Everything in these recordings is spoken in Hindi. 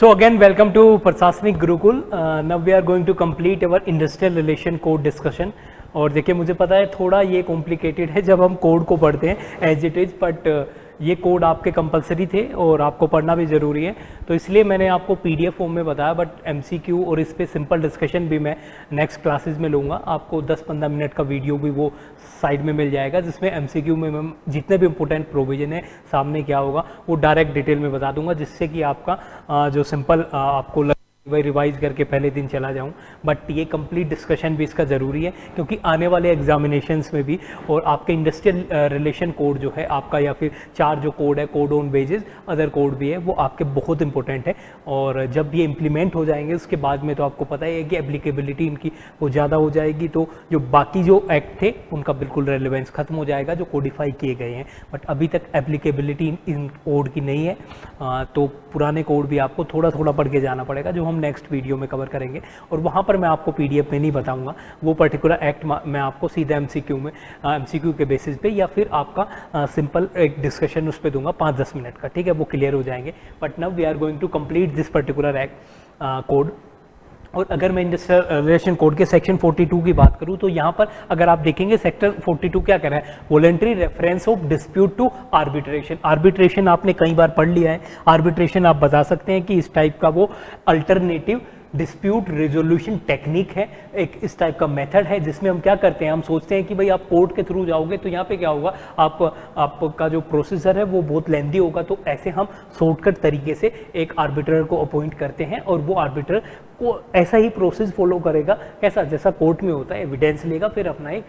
So again, welcome to प्रशासनिक Gurukul. Now we are going to complete our industrial relation code discussion. और देखिए मुझे पता है थोड़ा ये कॉम्प्लिकेटेड है जब हम कोड को पढ़ते हैं एज इट इज़, बट ये कोड आपके कंपलसरी थे और आपको पढ़ना भी ज़रूरी है, तो इसलिए मैंने आपको पीडीएफ फॉर्म में बताया. बट एमसीक्यू और इस पे सिंपल डिस्कशन भी मैं नेक्स्ट क्लासेस में लूँगा. आपको 10-15 मिनट का वीडियो भी वो साइड में मिल जाएगा जिसमें एमसीक्यू में मैं जितने भी इंपॉर्टेंट प्रोविजन है सामने क्या होगा वो डायरेक्ट डिटेल में बता दूंगा, जिससे कि आपका जो सिंपल आपको वही रिवाइज करके पहले दिन चला जाऊं. बट ये कंप्लीट डिस्कशन भी इसका ज़रूरी है क्योंकि आने वाले एग्जामिनेशंस में भी और आपके इंडस्ट्रियल रिलेशन कोड जो है आपका, या फिर 4 जो कोड है, code on wages, other code भी है, वो आपके बहुत इंपॉर्टेंट है. और जब ये इम्प्लीमेंट हो जाएंगे उसके बाद में तो आपको पता ही है कि एप्लीकेबिलिटी इनकी वो ज़्यादा हो जाएगी, तो जो बाकी जो एक्ट थे उनका बिल्कुल रेलिवेंस खत्म हो जाएगा जो कोडिफाई किए गए हैं. बट अभी तक एप्लीकेबिलिटी इन कोड की नहीं है, तो पुराने कोड भी आपको थोड़ा थोड़ा पढ़ के जाना पड़ेगा, जो हम नेक्स्ट वीडियो में कवर करेंगे. और वहाँ पर मैं आपको पीडीएफ में नहीं बताऊंगा, वो पर्टिकुलर एक्ट मैं आपको सीधा एमसीक्यू के बेसिस पे या फिर आपका सिंपल एक डिस्कशन उस पर दूंगा 5-10 मिनट का, ठीक है, वो क्लियर हो जाएंगे. But now we are going to complete this particular act code. और अगर मैं इंडस्ट्रियल रिलेशन कोड के सेक्शन 42 की बात करूं तो यहाँ पर अगर आप देखेंगे सेक्टर 42 क्या कह रहा है, voluntary reference of dispute to arbitration. Arbitration आपने कई बार पढ़ लिया है. आर्बिट्रेशन आप बता सकते हैं कि इस टाइप का वो अल्टरनेटिव डिस्प्यूट रेजोल्यूशन टेक्निक है, एक इस टाइप का मेथड है जिसमें हम क्या करते हैं, हम सोचते हैं कि भाई आप कोर्ट के थ्रू जाओगे तो यहाँ पे क्या होगा, आपका जो प्रोसीजर है वो बहुत लेंदी होगा, तो ऐसे हम शॉर्टकट तरीके से एक आर्बिट्रर को अपॉइंट करते हैं और वो आर्बिट्रर को ऐसा ही प्रोसेस फॉलो करेगा कैसा, जैसा कोर्ट में होता है, एविडेंस लेगा फिर अपना एक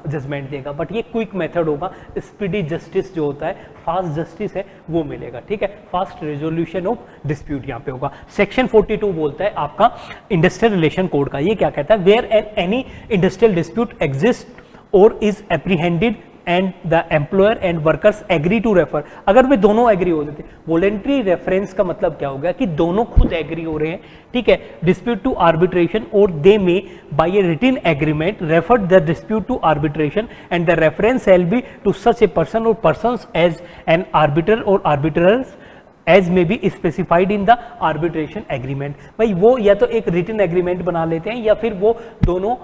जजमेंट देगा. बट ये क्विक मेथड होगा, स्पीडी जस्टिस जो होता है, फास्ट जस्टिस है वो मिलेगा, ठीक है, फास्ट रेजोल्यूशन ऑफ डिस्प्यूट यहाँ पे होगा. सेक्शन 42 बोलता है आपका इंडस्ट्रियल रिलेशन कोड का, ये क्या कहता है, where any industrial dispute exist or is apprehended and the employer and workers agree to refer. अगर वे दोनों एग्री हो जाते, वॉलेंट्री रेफरेंस का मतलब क्या हो गया कि दोनों खुद एग्री हो रहे हैं, ठीक है, डिस्प्यूट टू आर्बिट्रेशन, और they may by a written agreement refer the dispute to arbitration and the reference shall be to such a person or persons as an arbitrator or arbitrators as may be specified in the arbitration agreement. भाई वो या तो एक रिटन एग्रीमेंट बना लेते हैं या फिर वो दोनों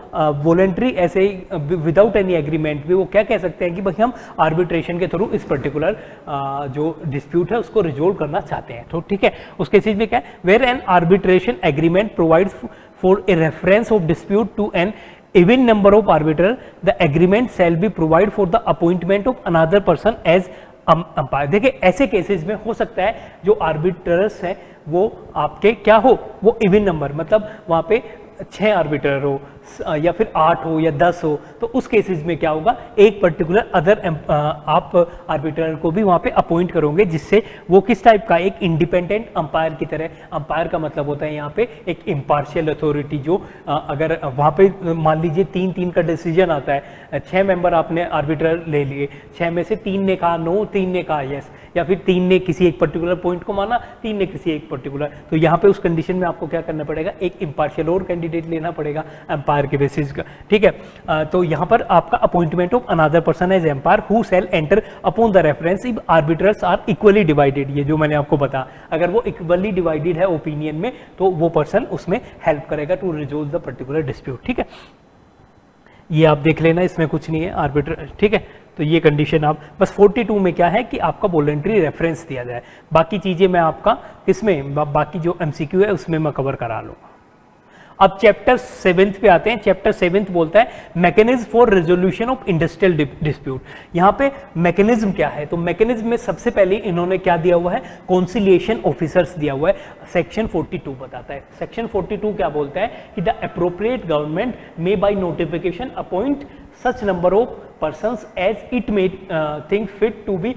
वॉलंटरी ऐसे ही विदाउट एनी एग्रीमेंट भी वो क्या कह सकते हैं कि भाई हम आर्बिट्रेशन के थ्रू इस पर्टिकुलर जो डिस्प्यूट है उसको रिजोल्व करना चाहते हैं. तो ठीक है, उसके चीज में क्या है, where an arbitration agreement provides for a reference of dispute to an even number of arbiter, the agreement shall be provide for the appointment of another person as umpire. देखिए ऐसे केसेस में हो सकता है जो आर्बिटर्स हैं वो आपके क्या हो, वो इवन नंबर, मतलब वहाँ पे 6 आर्बिटर हो या फिर 8 हो या 10 हो, तो उस केसेस में क्या होगा, एक पर्टिकुलर अदर आप आर्बिटर को भी वहाँ पे अपॉइंट करोगे, जिससे वो किस टाइप का, एक इंडिपेंडेंट अंपायर की तरह. अंपायर का मतलब होता है यहाँ पे एक इम्पार्शियल अथॉरिटी, जो अगर वहाँ पे मान लीजिए 3-3 का डिसीजन आता है, 6 मेंबर आपने आर्बिटर ले लिए, 6 में से 3 ने कहा नो, 3 ने कहा यस, या फिर 3 ने किसी एक पर्टिकुलर पॉइंट को माना, 3 ने किसी एक पर्टिकुलर, तो यहाँ पे उस कंडीशन में आपको क्या करना पड़ेगा, एक इम्पार्शियल और कैंडिडेट लेना पड़ेगा एम्पायर के बेसिस का, ठीक है. तो यहाँ पर आपका appointment of another person as umpire who shall enter upon the reference if arbitrators are equally divided. ये जो मैंने आपको बताया, अगर वो इक्वली डिवाइडेड है ओपिनियन में तो वो पर्सन उसमें हेल्प करेगा to resolve the particular dispute, ठीक है. ये आप देख लेना, इसमें कुछ नहीं है आर्बिटर, ठीक है. तो ये कंडीशन आप बस 42 में क्या है कि आपका वॉलंटरी रेफरेंस दिया जाए, बाकी चीजें मैं आपका इसमें बाकी जो एमसीक्यू है उसमें मैं कवर करा लूँगा. अब चैप्टर 7 पे आते हैं. चैप्टर 7 बोलता है mechanism for resolution of industrial dispute. यहाँ पे मैकेनिज्म क्या है, तो मैकेनिज्म में सबसे पहले इन्होंने क्या दिया हुआ है, कॉन्सिलिएशन ऑफिसर्स दिया हुआ है. सेक्शन 42 बताता है, सेक्शन 42 क्या बोलता है कि the appropriate government may by notification appoint such number of persons as it may think fit to be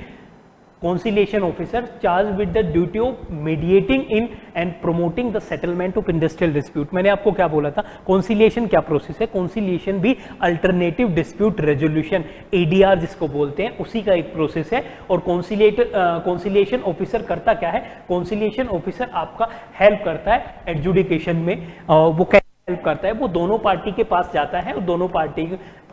conciliation officer charged with the duty of mediating in and promoting the settlement of industrial dispute. मैंने आपको क्या बोला था, conciliation क्या प्रोसेस है, conciliation भी alternative dispute resolution ADR जिसको बोलते हैं उसी का एक प्रोसेस है. और conciliation officer करता क्या है, conciliation officer आपका हेल्प करता है एडजुडिकेशन में. वो हेल्प करता है, वो दोनों पार्टी के पास जाता है और दोनों पार्टी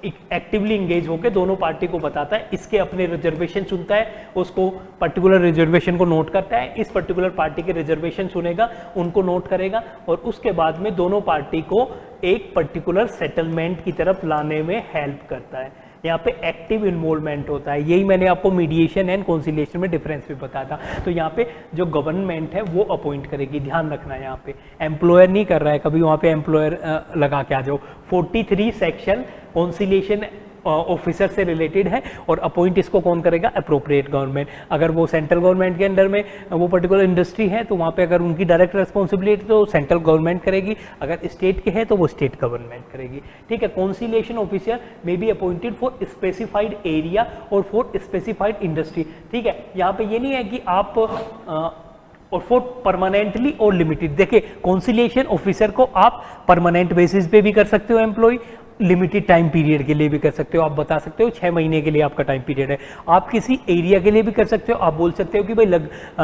एक्टिवली इंगेज होकर दोनों पार्टी को बताता है, इसके अपने रिजर्वेशन चुनता है, उसको पर्टिकुलर रिजर्वेशन को नोट करता है, इस पर्टिकुलर पार्टी के रिजर्वेशन चुनेगा, उनको नोट करेगा और उसके बाद में दोनों पार्टी को एक पर्टिकुलर सेटलमेंट की तरफ लाने में हेल्प करता है। यहाँ पे एक्टिव इन्वॉल्वमेंट होता है, यही मैंने आपको मीडिएशन एंड कंसिलिएशन में डिफरेंस भी बताया था। तो यहाँ पे जो गवर्नमेंट है वो अपॉइंट करेगी, ध्यान रखना है यहाँ पे एम्प्लॉयर नहीं कर रहा है, कभी वहाँ पे एम्प्लॉयर लगा के आ जाओ। 43 सेक्शन कंसिलिएशन ऑफिसर से रिलेटेड है और अपॉइंट इसको कौन करेगा, अप्रोप्रिएट गवर्नमेंट। अगर वो सेंट्रल गवर्नमेंट के अंडर में वो पर्टिकुलर इंडस्ट्री है तो वहाँ पे अगर उनकी डायरेक्ट रिस्पॉन्सिबिलिटी तो सेंट्रल गवर्नमेंट करेगी, अगर स्टेट के है तो वो स्टेट गवर्नमेंट करेगी। ठीक है, conciliation officer may be appointed for specified area और फॉर स्पेसिफाइड इंडस्ट्री। ठीक है, यहाँ पे ये नहीं है कि आप और फॉर परमानेंटली और लिमिटेड। देखिए, कंसिलिएशन ऑफिसर को आप परमानेंट बेसिस पे भी कर सकते हो एम्प्लॉय, लिमिटेड टाइम पीरियड के लिए भी कर सकते हो। आप बता सकते हो 6 महीने के लिए आपका टाइम पीरियड है, आप किसी एरिया के लिए भी कर सकते हो। आप बोल सकते हो कि भाई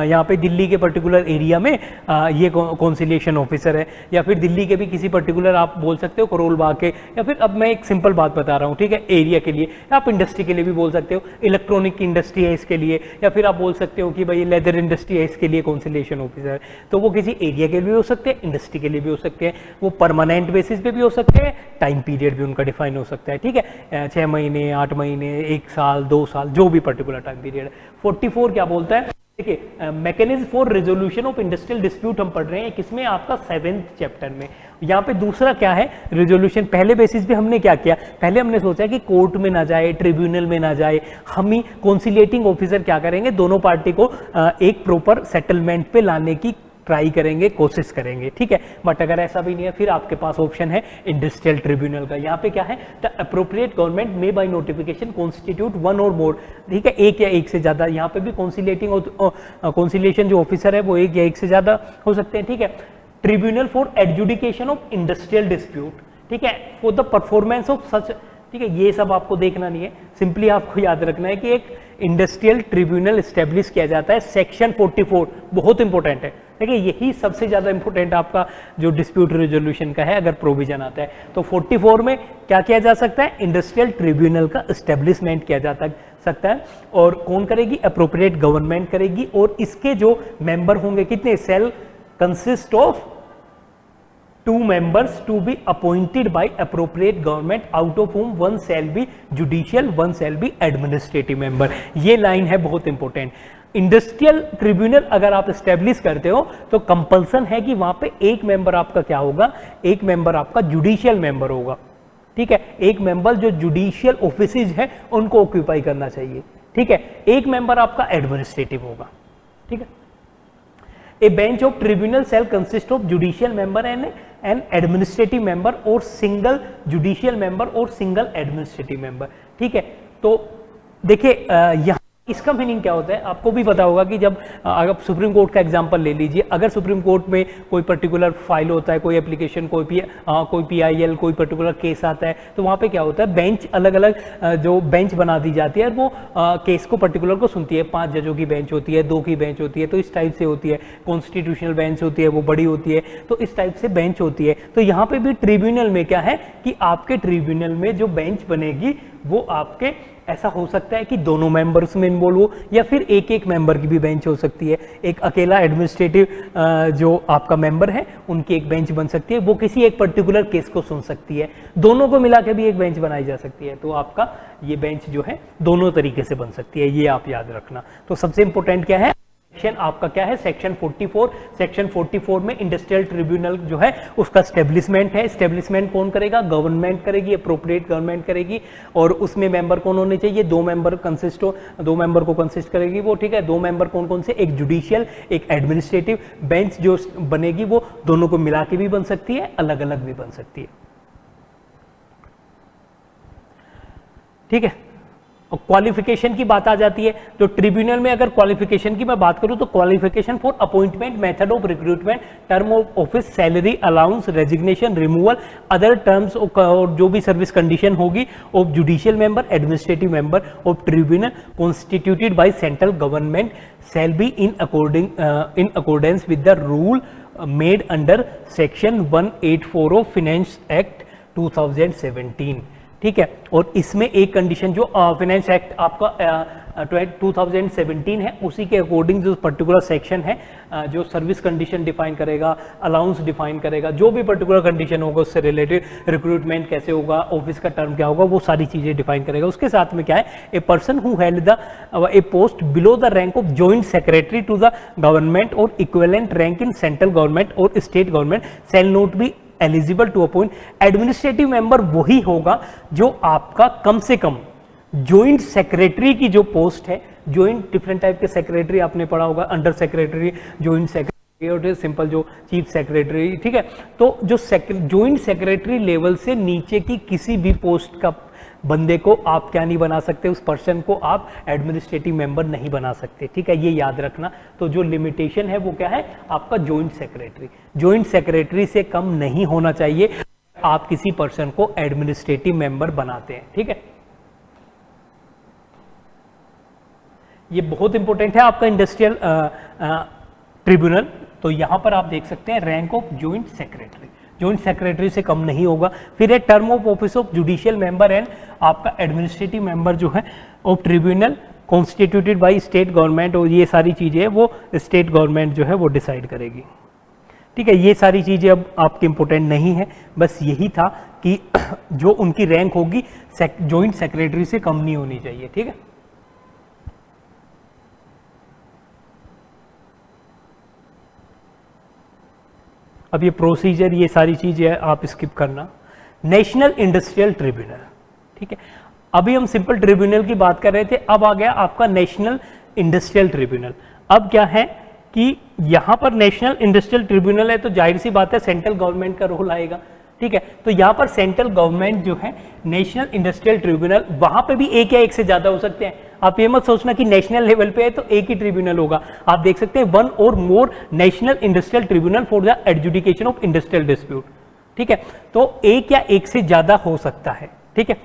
यहाँ पे दिल्ली के पर्टिकुलर एरिया में ये कंसिलिएशन ऑफिसर है, या फिर दिल्ली के भी किसी पर्टिकुलर आप बोल सकते हो करोल बाग के, या फिर अब मैं एक सिंपल बात बता रहा हूँ, ठीक है, एरिया के लिए। आप इंडस्ट्री के लिए भी बोल सकते हो, इलेक्ट्रॉनिक इंडस्ट्री है इसके लिए, या फिर आप बोल सकते हो कि भाई लेदर इंडस्ट्री है इसके लिए कंसिलिएशन ऑफिसर। तो वो किसी एरिया के लिए भी हो सकते हैं, इंडस्ट्री के लिए भी हो सकते हैं, वो परमानेंट बेसिस पे भी हो सकते हैं, टाइम पीरियड उनका डिफाइन हो सकता है। ठीक है, 6 महीने, 8 महीने, 1 साल, 2 साल, जो भी पर्टिकुलर टाइम पीरियड है। 44 क्या बोलता है, देखिए, mechanism for resolution of industrial dispute हम पढ़ रहे हैं, किसमें, आपका 7th चैप्टर में। यहाँ पे दूसरा क्या है, रेजोल्यूशन। पहले बेसिस पे हमने क्या किया, पहले हमने सोचा कि कोर्ट में ना जाए, ट्रिब्यूनल में ना जाए, हम ही कंसिलिएटिंग ऑफिसर क्या करेंगे, दोनों पार्टी को एक प्रॉपर सेटलमेंट पे लाने की ट्राई करेंगे, कोशिश करेंगे। ठीक है, बट अगर ऐसा भी नहीं है, फिर आपके पास ऑप्शन है इंडस्ट्रियल ट्रिब्यूनल का। यहाँ पे क्या है, the appropriate government may by notification constitute 1 और मोर। ठीक है, एक या एक से ज्यादा, यहाँ पे भी कंसिलिएशन जो ऑफिसर है वो एक या एक से ज्यादा हो सकते हैं। ठीक है, tribunal for adjudication of industrial dispute. ठीक है, for the performance of such. ठीक है, ये सब आपको देखना नहीं है, सिंपली आपको याद रखना है कि एक इंडस्ट्रियल ट्रिब्यूनल स्टैब्लिश किया जाता है। सेक्शन 44 बहुत इंपॉर्टेंट है। देखिए, यही सबसे ज्यादा इंपॉर्टेंट आपका जो डिस्प्यूट रेजोल्यूशन का है, अगर प्रोविजन आता है तो 44 में क्या किया जा सकता है, इंडस्ट्रियल ट्रिब्यूनल का एस्टेब्लिशमेंट किया जा सकता है। और कौन करेगी, अप्रोप्रिएट गवर्नमेंट करेगी। और इसके जो मेंबर होंगे कितने, shall consist of 2 members to be appointed by appropriate government, out of whom 1 shall be judicial, 1 shall be administrative member। ये लाइन है बहुत इंपॉर्टेंट। इंडस्ट्रियल ट्रिब्यूनल अगर आप स्टैब्लिश करते हो तो कंपल्सन है कि वहां पे एक मेंबर आपका क्या होगा, एक मेंबर आपका जुडिशियल मेंबर होगा। ठीक है, एक मेंबर जो जुडिशियल ऑफिसेज है उनको ऑक्यूपाई करना चाहिए। ठीक है, एक मेंबर आपका एडमिनिस्ट्रेटिव होगा। ठीक है, A bench of tribunal shall consist of judicial member and an administrative member or single judicial member or single administrative member। ठीक है, तो देखिए यहाँ इसका मीनिंग क्या होता है, आपको भी पता होगा कि जब अगर सुप्रीम कोर्ट का एग्जांपल ले लीजिए, अगर सुप्रीम कोर्ट में कोई पर्टिकुलर फाइल होता है, कोई एप्लीकेशन, कोई PIL, कोई पर्टिकुलर केस आता है, तो वहाँ पे क्या होता है, बेंच अलग अलग जो बेंच बना दी जाती है, वो केस को पर्टिकुलर को सुनती है। 5 जजों की बेंच होती है, 2 की बेंच होती है, तो इस टाइप से होती है। कॉन्स्टिट्यूशनल बेंच होती है, वो बड़ी होती है, तो इस टाइप से बेंच होती है। तो यहाँ पे भी ट्रिब्यूनल में क्या है कि आपके ट्रिब्यूनल में जो बेंच बनेगी वो आपके, ऐसा हो सकता है कि दोनों मेंबर्स में इन्वॉल्व हो, या फिर एक एक मेंबर की भी बेंच हो सकती है। एक अकेला एडमिनिस्ट्रेटिव जो आपका मेंबर है उनकी एक बेंच बन सकती है, वो किसी एक पर्टिकुलर केस को सुन सकती है। दोनों को मिला के भी एक बेंच बनाई जा सकती है। तो आपका ये बेंच जो है दोनों तरीके से बन सकती है, ये आप याद रखना। तो सबसे इंपॉर्टेंट क्या है, सेक्शन आपका क्या है, सेक्शन 44। सेक्शन 44 में इंडस्ट्रियल ट्रिब्यूनल जो है उसका एस्टेब्लिशमेंट है। एस्टेब्लिशमेंट कौन करेगा, गवर्नमेंट करेगी, अप्रोप्रिएट गवर्नमेंट करेगी। और उसमें मेंबर कौन होने चाहिए, 2 मेंबर कंसिस्ट हो, 2 मेंबर को कंसिस्ट करेगी वो। ठीक है, 2 मेंबर कौन कौन से, एक जुडिशियल, एक एडमिनिस्ट्रेटिव। बेंच जो बनेगी वो दोनों को मिला के भी बन सकती है, अलग अलग भी बन सकती है। ठीक है, क्वालिफिकेशन की बात आ जाती है। तो ट्रिब्यूनल में अगर क्वालिफिकेशन की मैं बात करूं तो qualification for appointment, method of recruitment, term of office, salary, allowance, resignation, removal, other terms और जो भी सर्विस कंडीशन होगी of judicial member, administrative member of tribunal constituted by central government shall be in accordance with the rule made under section 184 of finance act 2017। ठीक है। और इसमें एक कंडीशन जो फाइनेंस एक्ट आपका 2017 है, उसी के अकॉर्डिंग जो पर्टिकुलर सेक्शन है जो सर्विस कंडीशन डिफाइन करेगा, अलाउंस डिफाइन करेगा, जो भी पर्टिकुलर कंडीशन होगा उससे रिलेटेड, रिक्रूटमेंट कैसे होगा, ऑफिस का टर्म क्या होगा, वो सारी चीज़ें डिफाइन करेगा। उसके साथ में क्या है, a person who held the a post below the rank of joint secretary to the government or equivalent rank in central government or state government shall not be eligible to appoint. Administrative member वही होगा जो आपका कम से कम जॉइंट सेक्रेटरी की जो पोस्ट है, जॉइंट डिफरेंट टाइप के सेक्रेटरी आपने पढ़ा होगा, अंडर सेक्रेटरी, जॉइंट सेक्रेटरी और सिंपल जो चीफ सेक्रेटरी, ठीक है। तो जो जॉइंट सेक्रेटरी लेवल से नीचे की किसी भी पोस्ट का बंदे को आप क्या नहीं बना सकते, उस पर्सन को आप एडमिनिस्ट्रेटिव मेंबर नहीं बना सकते, ठीक है, ये याद रखना। तो जो लिमिटेशन है वो क्या है, आपका जॉइंट सेक्रेटरी, जॉइंट सेक्रेटरी से कम नहीं होना चाहिए आप किसी पर्सन को एडमिनिस्ट्रेटिव मेंबर बनाते हैं, ठीक है। ये बहुत इंपॉर्टेंट है आपका इंडस्ट्रियल ट्रिब्यूनल। तो यहां पर आप देख सकते हैं rank of joint secretary, joint secretary से कम नहीं होगा। फिर है term of office of judicial member and आपका एडमिनिस्ट्रेटिव मेंबर जो है of tribunal constituted by state government, और ये सारी चीजें वो स्टेट गवर्नमेंट जो है वो डिसाइड करेगी, ठीक है। ये सारी चीजें अब आपके इंपॉर्टेंट नहीं है, बस यही था कि जो उनकी रैंक होगी जॉइंट सेक्रेटरी से कम नहीं होनी चाहिए, ठीक है। अब ये प्रोसीजर, ये सारी चीजें आप स्किप करना। नेशनल इंडस्ट्रियल ट्रिब्यूनल, ठीक है। अभी हम सिंपल ट्रिब्यूनल की बात कर रहे थे, अब आ गया आपका नेशनल इंडस्ट्रियल ट्रिब्यूनल। अब क्या है कि यहां पर नेशनल इंडस्ट्रियल ट्रिब्यूनल है तो जाहिर सी बात है सेंट्रल गवर्नमेंट का रोल आएगा, ठीक है। तो यहां पर सेंट्रल गवर्नमेंट जो है नेशनल इंडस्ट्रियल ट्रिब्यूनल, वहां पे भी एक या एक से ज्यादा हो सकते हैं। आप ये मत सोचना कि नेशनल लेवल पे है तो एक ही ट्रिब्यूनल होगा। आप देख सकते हैं one or more national industrial tribunal for the adjudication of industrial dispute, ठीक है। तो एक या एक से ज्यादा हो सकता है, ठीक है।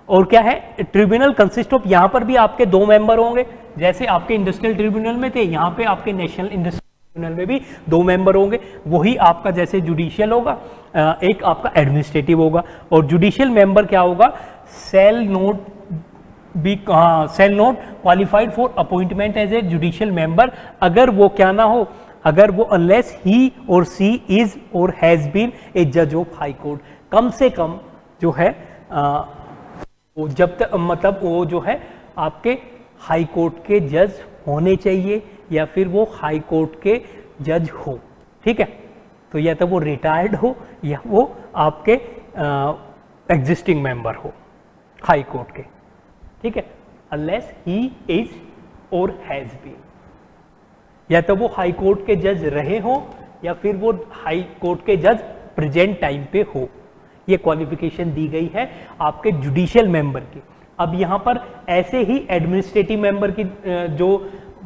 और क्या है, ट्रिब्यूनल कंसिस्ट ऑफ, यहां पर भी आपके 2 मेंबर होंगे, जैसे आपके इंडस्ट्रियल ट्रिब्यूनल में थे, यहाँ पे आपके नेशनल इंडस्ट्रियल ट्रिब्यूनल में भी 2 मेंबर होंगे। वही आपका जैसे जुडिशियल होगा, एक आपका एडमिनिस्ट्रेटिव होगा। और जुडिशियल मेंबर क्या होगा, shall not qualified for appointment as a judicial member, अगर वो क्या ना हो, अगर वो अनलेस ही और सी इज और हैज बीन ए जज ऑफ हाई कोर्ट, कम से कम जो है वो जब तक मतलब वो जो है आपके हाई कोर्ट के जज होने चाहिए या फिर वो हाई कोर्ट के जज हो, ठीक है। तो या तो वो रिटायर्ड हो या वो आपके एग्जिस्टिंग मेंबर हो हाई कोर्ट के, ठीक है। अनलेस ही इज और हैज बीन, या तो वो हाई कोर्ट के जज रहे हो या फिर वो हाई कोर्ट के जज प्रेजेंट टाइम पे हो। ये क्वालिफिकेशन दी गई है आपके जुडिशियल मेंबर की। अब यहां पर ऐसे ही एडमिनिस्ट्रेटिव मेंबर की जो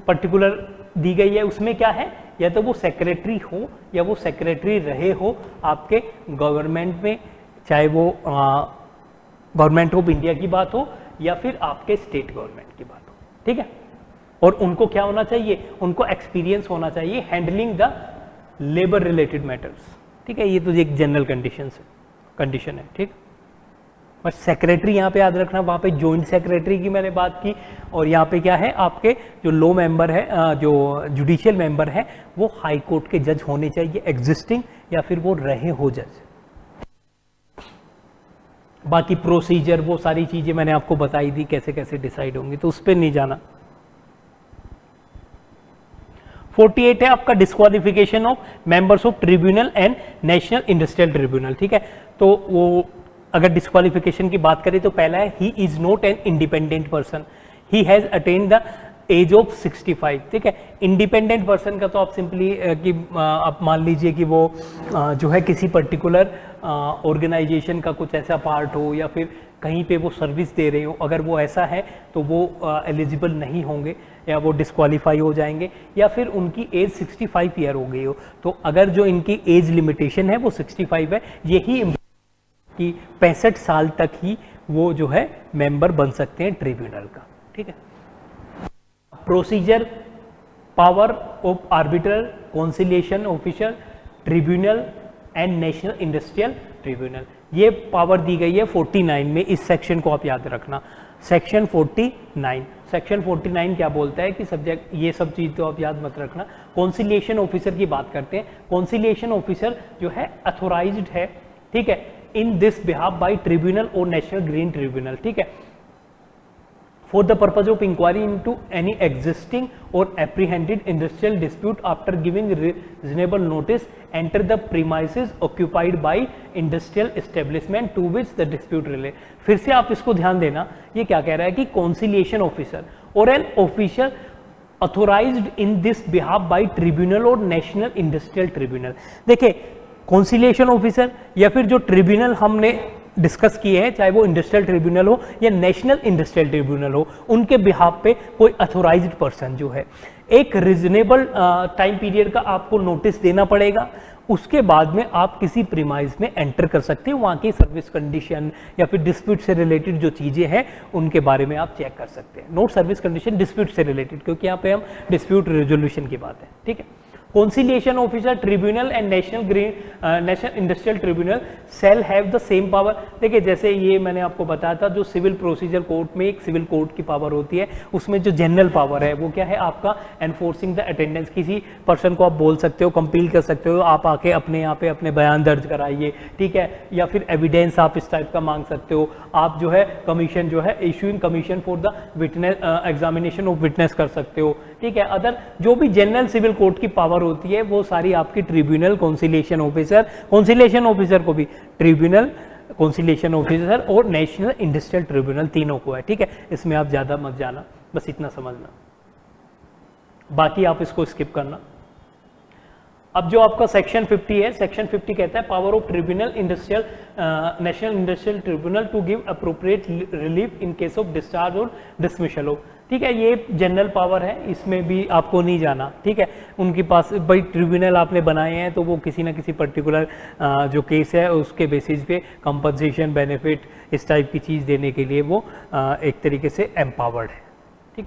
पर्टिकुलर दी गई है उसमें क्या है, या तो वो सेक्रेटरी हो या वो सेक्रेटरी रहे हो आपके गवर्नमेंट में, चाहे वो गवर्नमेंट ऑफ इंडिया की बात हो या फिर आपके स्टेट गवर्नमेंट की बात हो, ठीक है। और उनको क्या होना चाहिए, उनको एक्सपीरियंस होना चाहिए handling the labour related matters, ठीक है। ये तो एक जनरल कंडीशन है, ठीक। बस सेक्रेटरी यहाँ पे याद रखना, वहाँ पे जॉइंट सेक्रेटरी की मैंने बात की, और यहाँ पे क्या है आपके जो लो मेंबर है, जो जुडिशियल मेंबर है, वो हाई कोर्ट के जज होने चाहिए एग्जिस्टिंग या फिर वो रहे हो जज। बाकी प्रोसीजर वो सारी चीजें मैंने आपको बताई दी कैसे कैसे डिसाइड होंगी, तो उस पर नहीं जाना। 48 है आपका disqualification of members of tribunal and national industrial tribunal, ठीक है। तो वो अगर डिस्क्वालिफिकेशन की बात करें तो पहला है he is not an independent person, he has attained the age of 65, ठीक है। इंडिपेंडेंट पर्सन का तो आप सिंपली कि आप मान लीजिए कि वो जो है किसी पर्टिकुलर ऑर्गेनाइजेशन का कुछ ऐसा पार्ट हो या फिर कहीं पे वो सर्विस दे रहे हो, अगर वो ऐसा है तो वो एलिजिबल नहीं होंगे या वो डिस्क्वालीफाई हो जाएंगे, या फिर उनकी एज 65 ईयर हो गई हो। तो अगर जो इनकी एज लिमिटेशन है वो 65 है, यही कि 65 साल तक ही वो जो है मेंबर बन सकते हैं ट्रिब्यूनल का, ठीक है। Procedure, power of arbitral, conciliation officer, tribunal, and national industrial tribunal. ये पावर दी गई है 49 में, इस सेक्शन को आप याद रखना, सेक्शन 49। सेक्शन 49 क्या बोलता है कि सब्जेक्ट, ये सब चीज़ तो आप याद मत रखना। कॉन्सिलिएशन ऑफिसर की बात करते हैं। कॉन्सिलिएशन ऑफिसर जो है अथोराइज्ड है, ठीक है, in this behalf by tribunal or national green tribunal, ठीक है, for the purpose of inquiry into any existing or apprehended industrial dispute after giving reasonable notice enter the premises occupied by industrial establishment to which the dispute relate। फिर से आप इसको ध्यान देना, ये क्या कह रहा है कि conciliation officer or an official authorized in this behalf by tribunal or national industrial tribunal। देखिए conciliation officer या फिर जो ट्रिब्यूनल हमने डिस्कस किए हैं, चाहे वो इंडस्ट्रियल ट्रिब्यूनल हो या नेशनल इंडस्ट्रियल ट्रिब्यूनल हो, उनके बिहाफ पे कोई अथोराइज्ड पर्सन जो है, एक रिजनेबल टाइम पीरियड का आपको नोटिस देना पड़ेगा। उसके बाद में आप किसी प्रीमाइज में एंटर कर सकते हैं, वहाँ की सर्विस कंडीशन या फिर डिस्प्यूट से रिलेटेड जो चीज़ें हैं उनके बारे में आप चेक कर सकते हैं। नोट सर्विस कंडीशन डिस्प्यूट से रिलेटेड, क्योंकि यहाँ पे हम डिस्प्यूट रेजोल्यूशन की बात है, ठीक है। Conciliation officer tribunal and national industrial tribunal shall have the same power। देखिए जैसे ये मैंने आपको बताया था, जो सिविल प्रोसीजर कोर्ट में एक सिविल कोर्ट की पावर होती है, उसमें जो जनरल पावर है वो क्या है आपका, एनफोर्सिंग द अटेंडेंस। किसी पर्सन को आप बोल सकते हो, कंपील कर सकते हो, आप आके अपने यहाँ पे अपने बयान दर्ज कराइए, ठीक है, या फिर एविडेंस आप इस टाइप का मांग सकते हो। आप जो है कमीशन जो है issuing commission for the witness examination of witness कर सकते हो, ठीक है। अदर जो भी जनरल सिविल कोर्ट की पावर होती है वो सारी आपकी ट्रिब्यूनल, कॉन्सिलिएशन ऑफिसर को भी ट्रिब्यूनल, कॉन्सिलिएशन ऑफिसर और नेशनल इंडस्ट्रियल ट्रिब्यूनल तीनों को है, ठीक है। इसमें आप ज़्यादा मत जाना, बस इतना समझना, बाकी आप इसको स्किप करना। अब जो आपका सेक्शन 50 है, सेक्शन 50 कहता है power of tribunal industrial national industrial tribunal to give appropriate relief in case of discharge or dismissal of, ठीक है। ये जनरल पावर है, इसमें भी आपको नहीं जाना, ठीक है। उनके पास भाई ट्रिब्यूनल आपने बनाए हैं तो वो किसी ना किसी पर्टिकुलर जो केस है उसके बेसिस पे कंपनसेशन, बेनिफिट, इस टाइप की चीज़ देने के लिए वो एक तरीके से एम्पावर्ड है, ठीक।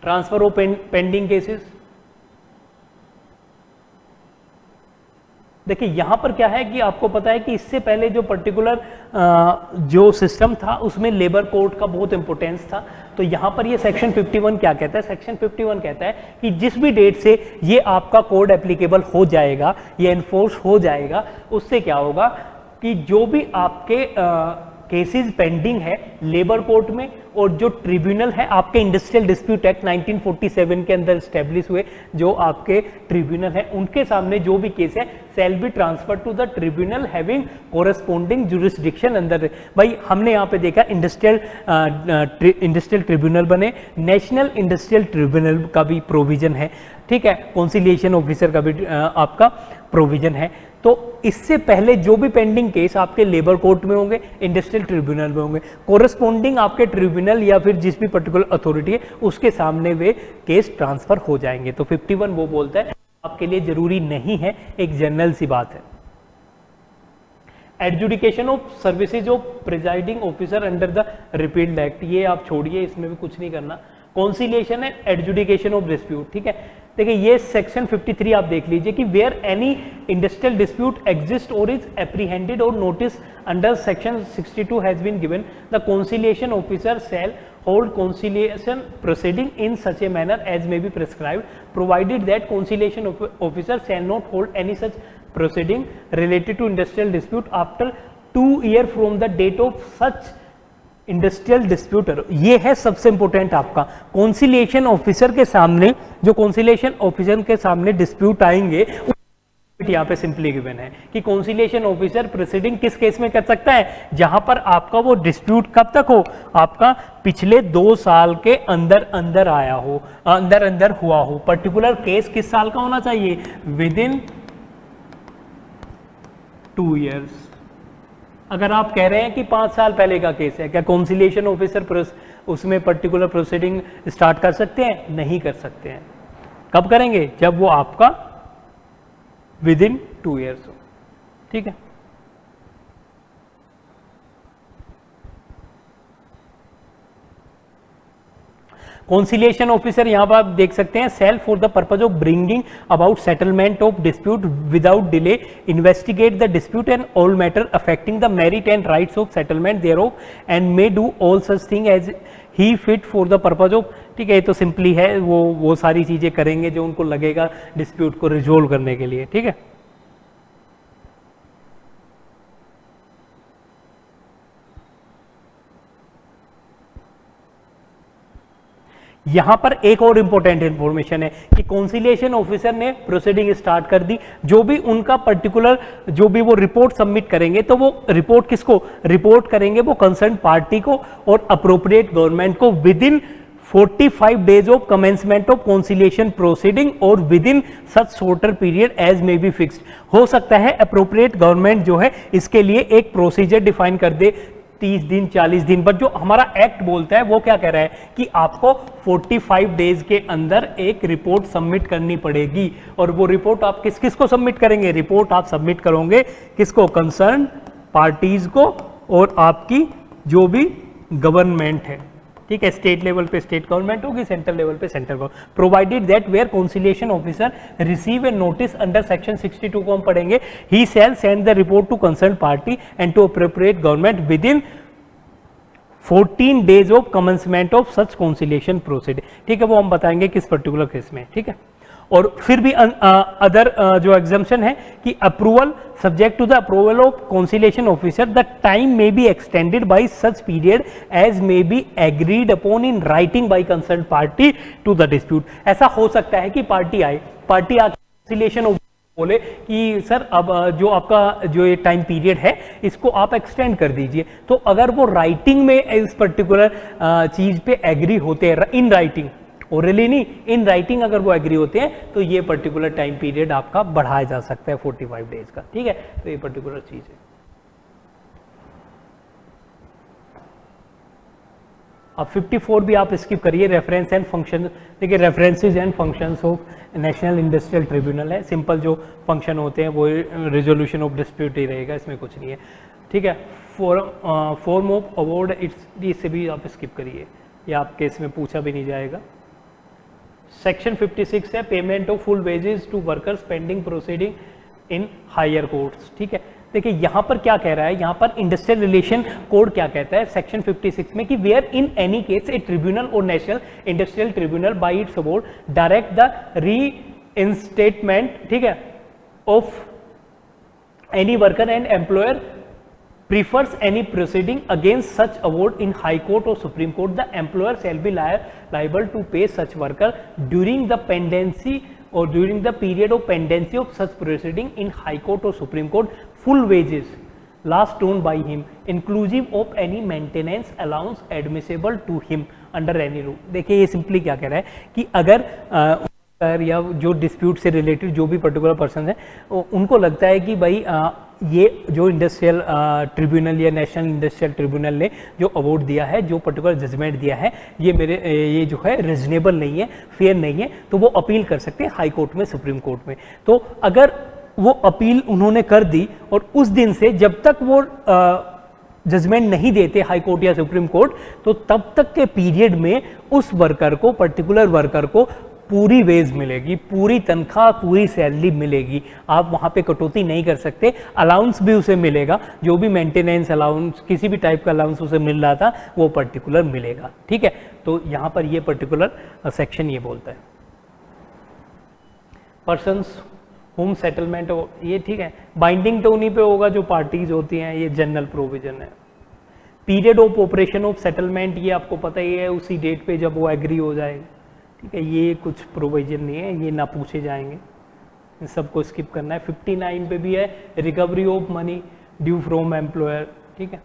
ट्रांसफर ऑफ पेंडिंग केसेस, देखिए यहाँ पर क्या है कि आपको पता है कि इससे पहले जो पर्टिकुलर जो सिस्टम था उसमें लेबर कोड का बहुत इंपॉर्टेंस था। तो यहाँ पर ये सेक्शन 51 क्या कहता है, सेक्शन 51 कहता है कि जिस भी डेट से ये आपका कोड एप्लीकेबल हो जाएगा, ये एनफोर्स हो जाएगा, उससे क्या होगा कि जो भी आपके केसेस पेंडिंग है लेबर कोर्ट में और जो ट्रिब्यूनल है आपके इंडस्ट्रियल डिस्प्यूट एक्ट 1947 के अंदर स्टैब्लिश हुए जो आपके ट्रिब्यूनल है, उनके सामने जो भी केस है shall be transfer to the tribunal having corresponding jurisdiction अंदर। भाई हमने यहाँ पे देखा इंडस्ट्रियल ट्रिब्यूनल बने, नेशनल इंडस्ट्रियल ट्रिब्यूनल का भी प्रोविजन है, ठीक है, कॉन्सिलिएशन ऑफिसर का भी आपका प्रोविजन है। तो इससे पहले जो भी पेंडिंग केस आपके लेबर कोर्ट में होंगे, इंडस्ट्रियल ट्रिब्यूनल में होंगे, कोरेस्पोंडिंग आपके ट्रिब्यूनल या फिर जिस भी पर्टिकुलर अथॉरिटी है उसके सामने वे केस ट्रांसफर हो जाएंगे। तो 51 वो बोलता है आपके लिए जरूरी नहीं है, एक जनरल सी बात है। Adjudication of services of presiding officer under the repealed act, ये आप छोड़िए, इसमें भी कुछ नहीं करना। Conciliation and adjudication of dispute, ठीक है। देखिए ये सेक्शन 53 आप देख लीजिए कि where any industrial dispute exist or is apprehended or notice under section 62 has been given, the conciliation officer shall hold conciliation proceeding in such a manner as may be prescribed, provided that conciliation officer shall not hold any such proceeding related to industrial dispute after 2 years from the date of such industrial dispute. ये है सबसे इंपॉर्टेंट आपका कॉन्सिलिएशन ऑफिसर के सामने, जो कॉन्सिलिएशन ऑफिसर के सामने डिस्प्यूट आएंगे यहाँ पे सिंपली गिवन है कि कॉन्सिलिएशन ऑफिसर प्रोसीडिंग किस केस में कर सकता है, जहां पर आपका वो डिस्प्यूट कब तक हो, आपका पिछले 2 साल के अंदर अंदर आया हो, अंदर अंदर हुआ हो। पर्टिकुलर केस किस साल का होना चाहिए, विद इन 2 years। अगर आप कह रहे हैं कि 5 साल पहले का केस है, क्या कॉन्सिलिएशन ऑफिसर उसमें पर्टिकुलर प्रोसीडिंग स्टार्ट कर सकते हैं? नहीं कर सकते हैं। कब करेंगे, जब वो आपका विद इन 2 years हो, ठीक है। कॉन्सिलिएशन ऑफिसर यहाँ पर आप देख सकते हैं, shall for the purpose of bringing about settlement of dispute without delay, investigate the dispute and all matter affecting the merit and rights of settlement thereof and may do all such thing as he fit for the purpose of. ठीक है, ये तो सिंपली है, वो सारी चीजें करेंगे जो उनको लगेगा डिस्प्यूट को रिजोल्व करने के लिए। ठीक है, यहां पर एक और इंपॉर्टेंट इंफॉर्मेशन है कि कॉन्सिलिएशन ऑफिसर ने प्रोसीडिंग स्टार्ट कर दी। जो भी उनका पर्टिकुलर जो भी वो रिपोर्ट सबमिट करेंगे, तो वो रिपोर्ट किसको रिपोर्ट करेंगे, वो कंसर्न पार्टी को और अप्रोप्रिएट गवर्नमेंट को within 45 days of commencement of conciliation proceeding or within such shorter period as may be fixed. हो सकता है अप्रोप्रिएट गवर्नमेंट जो है इसके लिए एक प्रोसीजर डिफाइन कर दे 30 दिन 40 दिन, पर जो हमारा एक्ट बोलता है वो क्या कह रहा है कि आपको 45 डेज के अंदर एक रिपोर्ट सबमिट करनी पड़ेगी। और वो रिपोर्ट आप किस किस को सबमिट करेंगे, रिपोर्ट आप सबमिट करोगे किसको, कंसर्न पार्टीज को और आपकी जो भी गवर्नमेंट है। ठीक है, स्टेट लेवल पे स्टेट गवर्नमेंट होगी, सेंट्रल लेवल पे central government, provided that where conciliation officer receive a notice under section 62 को हम पढ़ेंगे, he shall send the report to concern party and to appropriate government within 14 days of commencement of such conciliation proceed. ठीक है, वो हम बताएंगे किस पर्टिकुलर केस में। ठीक है, और फिर भी अदर जो एग्जाम्पशन है कि approval subject to the approval of conciliation officer the time may be extended by such period as may be agreed upon in writing by concern party to the dispute. ऐसा हो सकता है कि पार्टी आके कॉन्सिलिएशन बोले कि सर अब जो आपका जो ये टाइम पीरियड है इसको आप एक्सटेंड कर दीजिए। तो अगर वो राइटिंग में इस पर्टिकुलर चीज पे एग्री होते हैं, इन राइटिंग, ओरली नहीं, इन राइटिंग अगर वो एग्री होते हैं तो ये पर्टिकुलर टाइम पीरियड आपका बढ़ाया जा सकता है 45 डेज का। ठीक है, तो ये पर्टिकुलर चीज है। अब 54 भी आप स्किप करिए, रेफरेंस एंड फंक्शन। देखिए, references and functions of national industrial tribunal है, सिंपल जो फंक्शन होते हैं वो रिजोल्यूशन ऑफ डिस्प्यूट ही रहेगा, इसमें कुछ नहीं है। ठीक है, फॉर्म ऑफ अवार्ड इससे भी आप स्किप करिए, ये आपके इसमें पूछा भी नहीं जाएगा। सेक्शन 56 है payment of full wages to workers pending proceeding in higher courts. ठीक है, देखिए यहां पर क्या कह रहा है, यहां पर इंडस्ट्रियल रिलेशन कोड क्या कहता है सेक्शन 56 में कि where in any case a tribunal or national industrial tribunal by its award direct the reinstatement, ठीक है, of any worker and employer prefers any proceeding against such award in High Court or Supreme Court, the employer shall be liable to pay such worker during the pendency or during the period of pendency of such proceeding in High Court or Supreme Court full wages last known by him inclusive of any maintenance allowance admissible to him under any rule। देखिए ये सिंपली क्या कह रहा है कि अगर या जो डिस्प्यूट से रिलेटेड जो भी पर्टिकुलर पर्सन है उनको लगता है कि भाई ये जो इंडस्ट्रियल ट्रिब्यूनल या नेशनल इंडस्ट्रियल ट्रिब्यूनल ने जो अवार्ड दिया है, जो पर्टिकुलर जजमेंट दिया है, ये जो है रिजनेबल नहीं है, फेयर नहीं है, तो वो अपील कर सकते हैं हाई कोर्ट में, सुप्रीम कोर्ट में। तो अगर वो अपील उन्होंने कर दी और उस दिन से जब तक वो जजमेंट नहीं देते हाई कोर्ट या सुप्रीम कोर्ट, तो तब तक के पीरियड में उस वर्कर को, पर्टिकुलर वर्कर को पूरी वेज मिलेगी, पूरी तनख्वाह, पूरी सैलरी मिलेगी। आप वहाँ पे कटौती नहीं कर सकते। अलाउंस भी उसे मिलेगा, जो भी मेंटेनेंस अलाउंस, किसी भी टाइप का अलाउंस उसे मिल रहा था वो पर्टिकुलर मिलेगा। ठीक है, तो यहाँ पर ये पर्टिकुलर सेक्शन ये बोलता है पर्सन्स होम सेटलमेंट, ये ठीक है, बाइंडिंग तो उन्हीं पे होगा जो पार्टीज होती हैं, ये जनरल प्रोविजन है। Period of operation of settlement, ये आपको पता ही है, उसी डेट पे जब वो एग्री हो जाएगा। ठीक है, ये कुछ प्रोविजन नहीं है, ये ना पूछे जाएंगे, इन सबको स्किप करना है। 59 पे भी है recovery of money due from employer. ठीक है,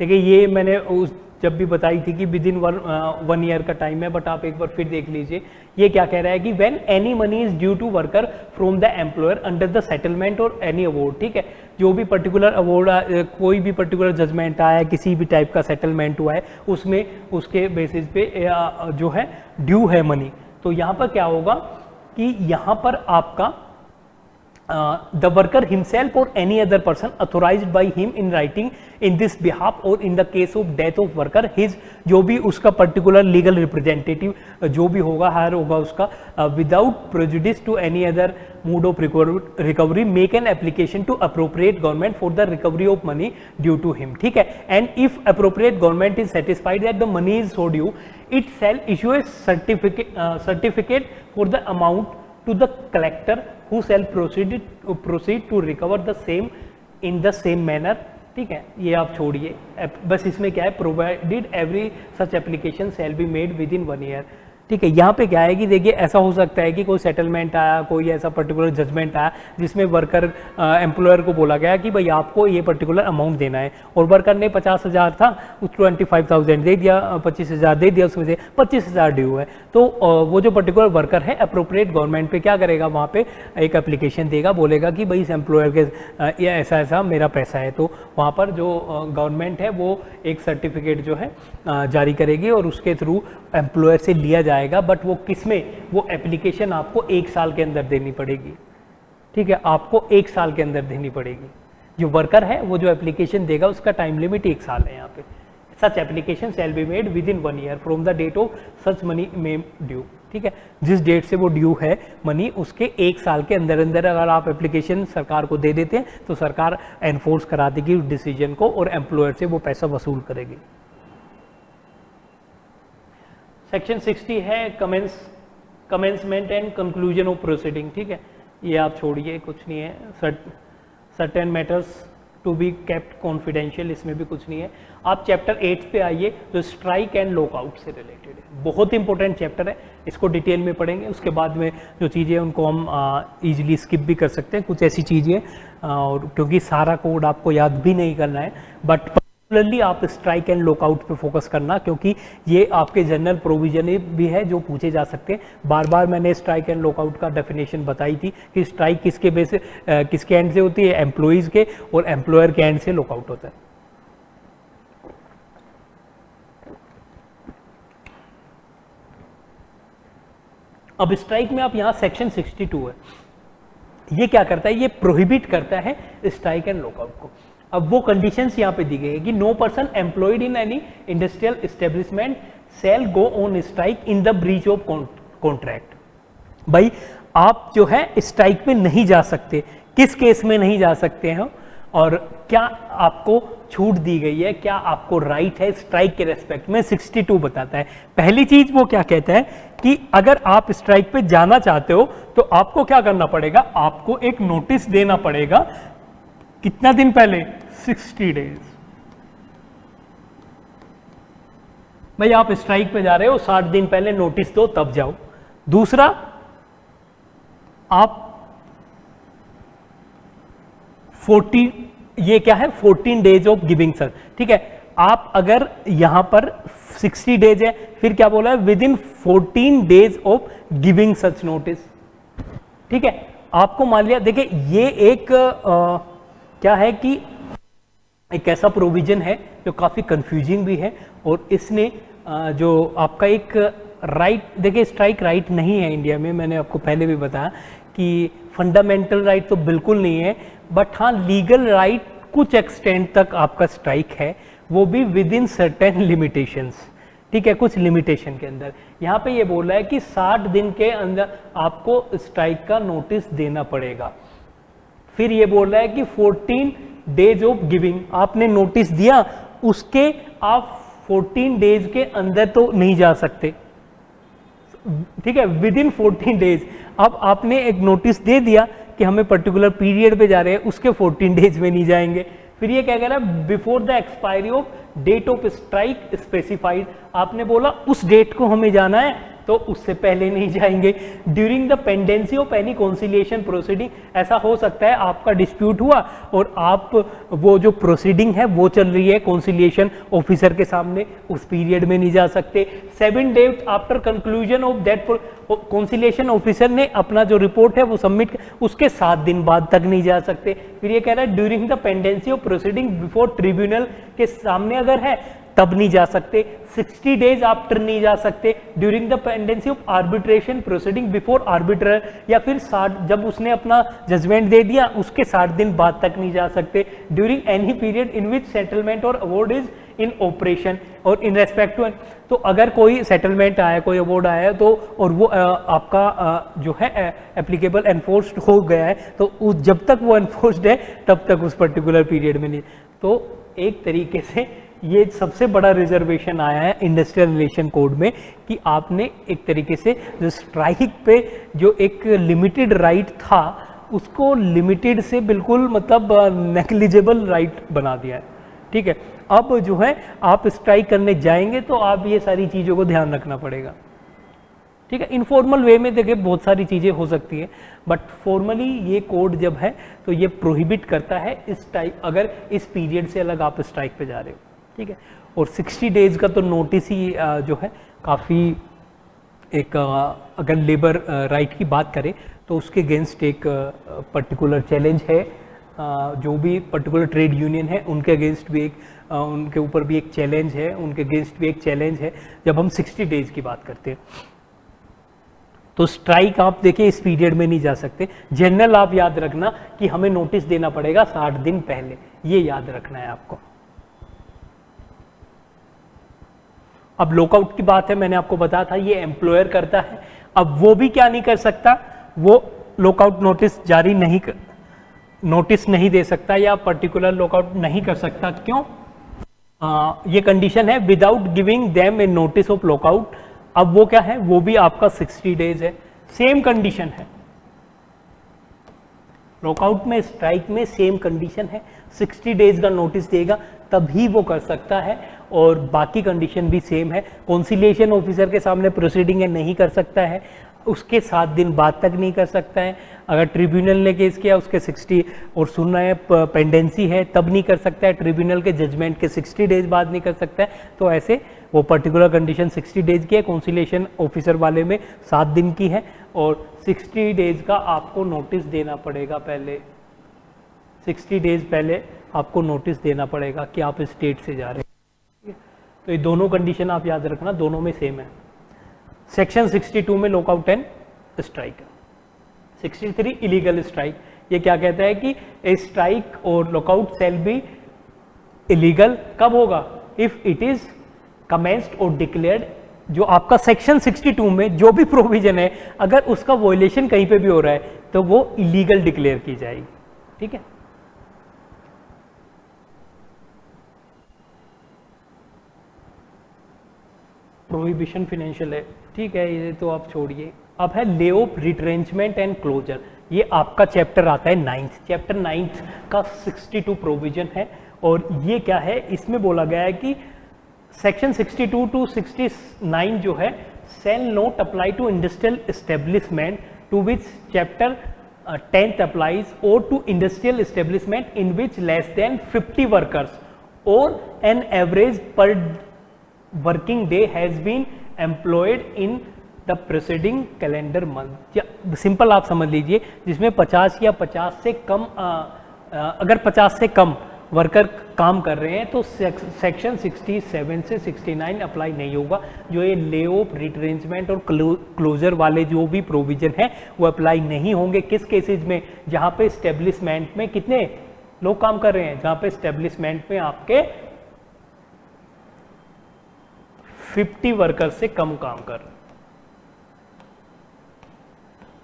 देखिए ये मैंने उस जब भी बताई थी कि विद इन 1 ईयर का टाइम है, बट आप एक बार फिर देख लीजिए ये क्या कह रहा है कि when any money is due to worker from the employer under the settlement or any award. ठीक है, जो भी पर्टिकुलर अवार्ड, कोई भी पर्टिकुलर जजमेंट आया है, किसी भी टाइप का सेटलमेंट हुआ है, उसमें उसके बेसिस पे जो है ड्यू है मनी, तो यहाँ पर क्या होगा कि यहाँ पर आपका the worker himself or any other person authorized by him in writing in this behalf or in the case of death of worker his, जो भी उसका particular legal representative जो भी होगा हायर होगा उसका, without prejudice to any other mode of recovery make an application to appropriate government for the recovery of money due to him. ठीक है, and if appropriate government is satisfied that the money is so due, it shall issue a certificate for the amount to the collector who shall proceed to recover the same in the same manner. ठीक है, ये आप छोड़िए, बस इसमें क्या है, provided every such application shall be made within 1 year. ठीक है, यहाँ पे क्या है कि देखिए ऐसा हो सकता है कि कोई सेटलमेंट आया, कोई ऐसा पर्टिकुलर जजमेंट आया जिसमें वर्कर एम्प्लॉयर को बोला गया कि भाई आपको ये पर्टिकुलर अमाउंट देना है, और वर्कर ने 50,000 था, उस 25,000 दे दिया, 25,000 दे दिया, उसमें से 25,000 ड्यू है. तो वो जो पर्टिकुलर वर्कर है अप्रोप्रिएट गवर्नमेंट पे क्या करेगा, वहाँ पे एक एप्लीकेशन देगा, बोलेगा कि भाई इस एम्प्लॉयर के ये ऐसा ऐसा मेरा पैसा है. तो वहाँ पर जो गवर्नमेंट है वो एक सर्टिफिकेट जो है जारी करेगी और उसके थ्रू एम्प्लॉयर से लिया जाएगा. बट वो किस में, वो एप्लीकेशन आपको 1 साल के अंदर देनी पड़ेगी. ठीक है, आपको 1 साल के अंदर देनी पड़ेगी. जो वर्कर है वो जो एप्लीकेशन देगा उसका टाइम लिमिट 1 साल है. यहाँ पे such application shall be made within 1 year from the date of such money में ड्यू. ठीक है, जिस डेट से वो ड्यू है मनी उसके 1 साल के अंदर अंदर अगर आप एप्लीकेशन सरकार को दे देते हैं तो सरकार एनफोर्स करा देगी उस डिसीजन को और एम्प्लॉयर से वो पैसा वसूल करेगी. सेक्शन 60 है commencement and conclusion of proceeding. ठीक है, ये आप छोड़िए, कुछ नहीं है. Certain matters to be kept confidential, इसमें भी कुछ नहीं है. आप चैप्टर 8 पे आइए जो स्ट्राइक एंड लॉकआउट से रिलेटेड है. बहुत इंपॉर्टेंट चैप्टर है, इसको डिटेल में पढ़ेंगे. उसके बाद में जो चीज़ें उनको हम ईजिली स्किप भी कर सकते हैं, कुछ ऐसी चीज़ें, और क्योंकि सारा कोड आपको याद भी नहीं करना है, बट पर्टिकुलरली आप स्ट्राइक एंड लॉकआउट पे फोकस करना, क्योंकि ये आपके जनरल प्रोविजन भी है जो पूछे जा सकते हैं. बार बार मैंने स्ट्राइक एंड लॉकआउट का डेफिनेशन बताई थी कि स्ट्राइक किसके बेस किसके एंड से होती है, एम्प्लॉइज के, और एम्प्लॉयर के एंड से लॉकआउट होता है. अब स्ट्राइक में आप यहाँ सेक्शन 62 है, ये क्या करता है, ये प्रोहिबिट करता है स्ट्राइक एंड लॉकआउट को. अब वो कंडीशंस यहाँ पे दी गई है कि no person employed in any industrial establishment shall go on strike in the breach of contract. भाई आप जो है स्ट्राइक पे नहीं जा सकते. किस केस में नहीं जा सकते हैं और क्या आपको छूट दी गई है, क्या आपको राइट है स्ट्राइक के रेस्पेक्ट में, 62 बताता है. पहली चीज वो क्या कहता है कि अगर आप स्ट्राइक पे जाना चाहते हो तो आपको क्या करना पड़ेगा, आपको एक नोटिस देना पड़ेगा. कितना दिन पहले, 60 डेज. भाई आप स्ट्राइक पे जा रहे हो, 60 दिन पहले नोटिस दो तब जाओ. दूसरा, आप 14, ये क्या है, 14 डेज ऑफ गिविंग सर. ठीक है, आप अगर यहां पर 60 डेज है, फिर क्या बोला है, with in 14 days of giving such notice. ठीक है, आपको मान लिया, देखिए ये एक क्या है कि एक ऐसा प्रोविजन है जो काफ़ी कंफ्यूजिंग भी है, और इसने जो आपका एक राइट, देखिए स्ट्राइक राइट नहीं है इंडिया में, मैंने आपको पहले भी बताया कि फंडामेंटल राइट तो बिल्कुल नहीं है, बट हाँ लीगल राइट कुछ एक्सटेंट तक आपका स्ट्राइक है, वो भी विद इन सर्टेन लिमिटेशंस. ठीक है, कुछ लिमिटेशन के अंदर. यहाँ पे ये बोल रहा है कि 60 दिन के अंदर आपको स्ट्राइक का नोटिस देना पड़ेगा. फिर ये बोल रहा है कि 14 डेज ऑफ गिविंग, आपने नोटिस दिया, उसके आप 14 डेज के अंदर तो नहीं जा सकते. ठीक है, विद इन 14 डेज. अब आपने एक नोटिस दे दिया कि हमें पर्टिकुलर पीरियड पे जा रहे हैं, उसके 14 डेज में नहीं जाएंगे. फिर ये क्या कह रहा है, before the expiry of date of strike specified, आपने बोला उस डेट को हमें जाना है तो उससे पहले नहीं जाएंगे. During the pendency of any conciliation proceeding, ऐसा हो सकता है आपका डिस्प्यूट हुआ और आप वो जो प्रोसीडिंग है वो चल रही है कॉन्सिलिएशन ऑफिसर के सामने, उस पीरियड में नहीं जा सकते. 7 days after conclusion of that conciliation officer ने अपना जो रिपोर्ट है वो सबमिट, उसके 7 दिन बाद तक नहीं जा सकते. फिर ये कह रहा है during the pendency of proceeding before tribunal, के सामने अगर है तब नहीं जा सकते, 60 डेज आफ्टर नहीं जा सकते, during the pendency of arbitration proceeding before arbitrator, या फिर 60 जब उसने अपना जजमेंट दे दिया उसके 60 दिन बाद तक नहीं जा सकते, during any period in which settlement और अवॉर्ड इज इन ऑपरेशन और इन रेस्पेक्ट टू। तो अगर कोई सेटलमेंट आया, कोई अवॉर्ड आया तो और वो आपका जो है एप्लीकेबल एनफोर्स्ड हो गया है, तो जब तक वो एनफोर्स्ड है तब तक उस पर्टिकुलर पीरियड में नहीं। तो एक तरीके से ये सबसे बड़ा रिजर्वेशन आया है इंडस्ट्रियल रिलेशन कोड में कि आपने एक तरीके से जो स्ट्राइक पे जो एक लिमिटेड राइट था उसको लिमिटेड से बिल्कुल मतलब नेग्लिजिबल राइट बना दिया है। ठीक है, अब जो है आप स्ट्राइक करने जाएंगे तो आप ये सारी चीज़ों को ध्यान रखना पड़ेगा। ठीक है, इनफॉर्मल वे में देखिए बहुत सारी चीज़ें हो सकती है, बट फॉर्मली ये कोड जब है तो ये प्रोहिबिट करता है इस टाइप, अगर इस पीरियड से अलग आप स्ट्राइक पे जा रहे हो। ठीक है, और 60 डेज का तो नोटिस ही जो है काफ़ी एक अगर लेबर राइट की बात करें तो उसके अगेंस्ट एक पर्टिकुलर चैलेंज है, जो भी पर्टिकुलर ट्रेड यूनियन है उनके अगेंस्ट भी एक उनके ऊपर भी एक चैलेंज है, उनके अगेंस्ट भी एक चैलेंज है जब हम 60 डेज की बात करते हैं। तो स्ट्राइक आप देखिए इस पीरियड में नहीं जा सकते। जनरल आप याद रखना कि हमें नोटिस देना पड़ेगा 60 दिन पहले, ये याद रखना है आपको। अब लॉकआउट की बात है, मैंने आपको बताया था ये एम्प्लॉयर करता है। अब वो भी क्या नहीं कर सकता, वो लॉकआउट नोटिस जारी नहीं नोटिस नहीं दे सकता या पर्टिकुलर लॉकआउट नहीं कर सकता। क्यों? ये कंडीशन है without giving them A notice of lockout. अब वो क्या है, वो भी आपका 60 डेज है, सेम कंडीशन है। लॉकआउट में स्ट्राइक में सेम कंडीशन है, 60 डेज का नोटिस देगा तभी वो कर सकता है, और बाकी कंडीशन भी सेम है। कॉन्सिलिएशन ऑफिसर के सामने प्रोसीडिंग है नहीं कर सकता है, उसके 7 दिन बाद तक नहीं कर सकता है। अगर ट्रिब्यूनल ने केस किया उसके 60 और सुनना है पेंडेंसी है तब नहीं कर सकता है, ट्रिब्यूनल के जजमेंट के 60 डेज बाद नहीं कर सकता है। तो ऐसे वो पर्टिकुलर कंडीशन 60 डेज की है, कॉन्सिलिएशन ऑफिसर वाले में 7 दिन की है, और 60 डेज का आपको नोटिस देना पड़ेगा पहले, 60 डेज पहले आपको नोटिस देना पड़ेगा कि आप स्टेट से जा रहे हैं। तो ये दोनों कंडीशन आप याद रखना, दोनों में सेम है। सेक्शन 62 में lockout and strike, 63 illegal strike. ये क्या कहता है कि ए स्ट्राइक और लॉकआउट शैल बी इलीगल कब होगा, इफ इट इज कमेंस्ड और डिक्लेयर्ड। जो आपका सेक्शन 62 में जो भी प्रोविजन है अगर उसका वॉयलेशन कहीं पे भी हो रहा है तो वो इलीगल डिक्लेयर की जाएगी। ठीक है, प्रोहिबिशन फाइनेंशियल है, ठीक है, ये तो आप छोड़िए। अब है lay off retrenchment and closer, ये आपका चैप्टर आता है 9th, चैप्टर 9th का 62 प्रोविजन है। और ये क्या है, इसमें बोला गया है कि सेक्शन 62 टू 69 जो है shall not apply to industrial establishment to which chapter 10th applies, और to industrial establishment in which less than 50 workers और an average per working day has been employed in the proceeding calendar month. Simple आप समझ लीजिए, जिसमें 50 या 50 से कम अगर 50 से कम वर्कर काम कर रहे हैं तो सेक्शन 67 से 69 अप्लाई नहीं होगा। जो ये ले ऑफ रिट्रेंचमेंट और क्लोजर वाले जो भी प्रोविजन है वो अप्लाई नहीं होंगे। किस केसेज में, जहां पे एस्टेब्लिशमेंट में कितने लोग काम कर रहे हैं, जहां पे एस्टेब्लिशमेंट में आपके 50 वर्कर से कम काम कर रहे हैं,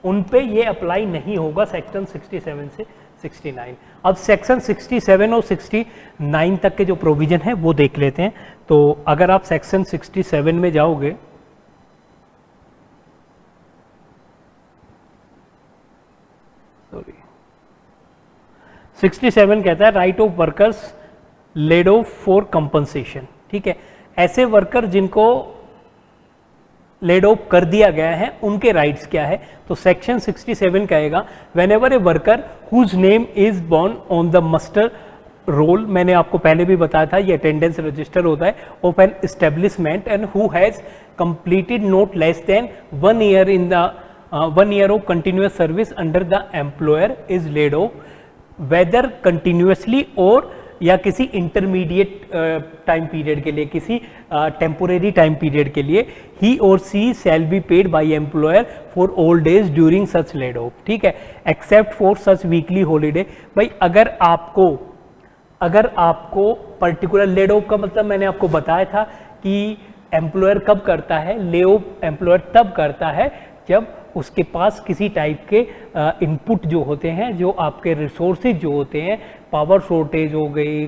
उन पे ये अप्लाई नहीं होगा सेक्शन 67 से 69। अब सेक्शन 67 और 69 तक के जो प्रोविजन है वो देख लेते हैं। तो अगर आप सेक्शन 67 में जाओगे, सॉरी 67 कहता है right of workers laid off for compensation. ठीक है, ऐसे वर्कर जिनको लेड ऑफ कर दिया गया है उनके राइट्स क्या है। तो सेक्शन 67 कहेगा whenever a worker whose name is borne on the muster roll, मैंने आपको पहले भी बताया था ये अटेंडेंस रजिस्टर होता है, of an establishment and who has completed not less than 1 year in the 1 year of continuous service under the employer is laid off whether continuously or या किसी इंटरमीडिएट टाइम पीरियड के लिए, किसी टेम्पोरेरी टाइम पीरियड के लिए, ही और C shall be paid by employer for all days during such laid off, ठीक है, except for such weekly holiday. भाई अगर आपको पर्टिकुलर लेड ऑफ का मतलब मैंने आपको बताया था कि एम्प्लॉयर कब करता है, ले ऑफ एम्प्लॉयर तब करता है जब उसके पास किसी टाइप के इनपुट जो होते हैं, जो आपके रिसोर्सेज जो होते हैं, पावर शॉर्टेज हो गई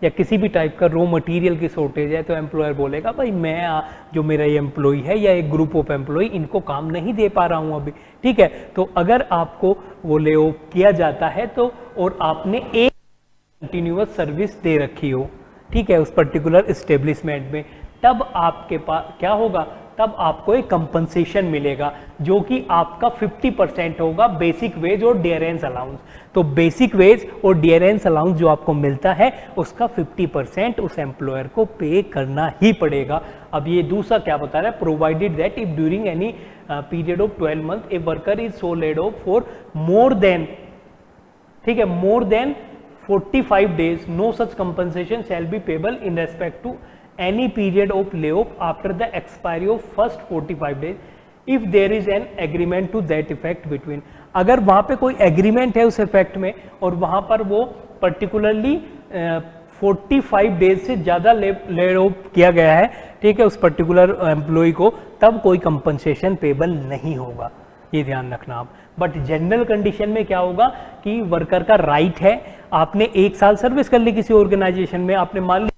या किसी भी टाइप का रॉ मटेरियल की शॉर्टेज है, तो एम्प्लॉयर बोलेगा भाई मैं जो मेरा ये एम्प्लॉय है या एक ग्रुप ऑफ एम्प्लॉय इनको काम नहीं दे पा रहा हूँ अभी, ठीक है। तो अगर आपको वो ले ऑफ किया जाता है तो, और आपने एक कंटिन्यूअस सर्विस दे रखी हो, ठीक है, उस पर्टिकुलर एस्टेब्लिशमेंट में, तब आपके पास क्या होगा, तब आपको एक कंपनसेशन मिलेगा जो कि आपका 50% होगा बेसिक वेज और डियरेंस अलाउंस। तो बेसिक वेज और डियरेंस अलाउंस जो आपको मिलता है उसका 50% उस एम्प्लॉयर को पे करना ही पड़ेगा। अब ये दूसरा क्या बता रहा है, provided that if during any period of 12 month a worker is so laid off for more than, ठीक है, more than 45 days, no such compensation shall be payable in respect to any period of layoff after the expiry of first 45 days if there is an agreement to that effect between। अगर वहाँ पे कोई एग्रीमेंट है उस इफेक्ट में और वहाँ पर वो पर्टिकुलरली 45 डेज से ज़्यादा लेड ऑफ किया गया है, ठीक है, उस पर्टिकुलर एम्प्लॉय को, तब कोई कंपनसेशन पेबल नहीं होगा, ये ध्यान रखना आप। बट जनरल कंडीशन में क्या होगा कि वर्कर का राइट है, आपने 1 साल सर्विस कर ली किसी ऑर्गेनाइजेशन में, आपने मान लिया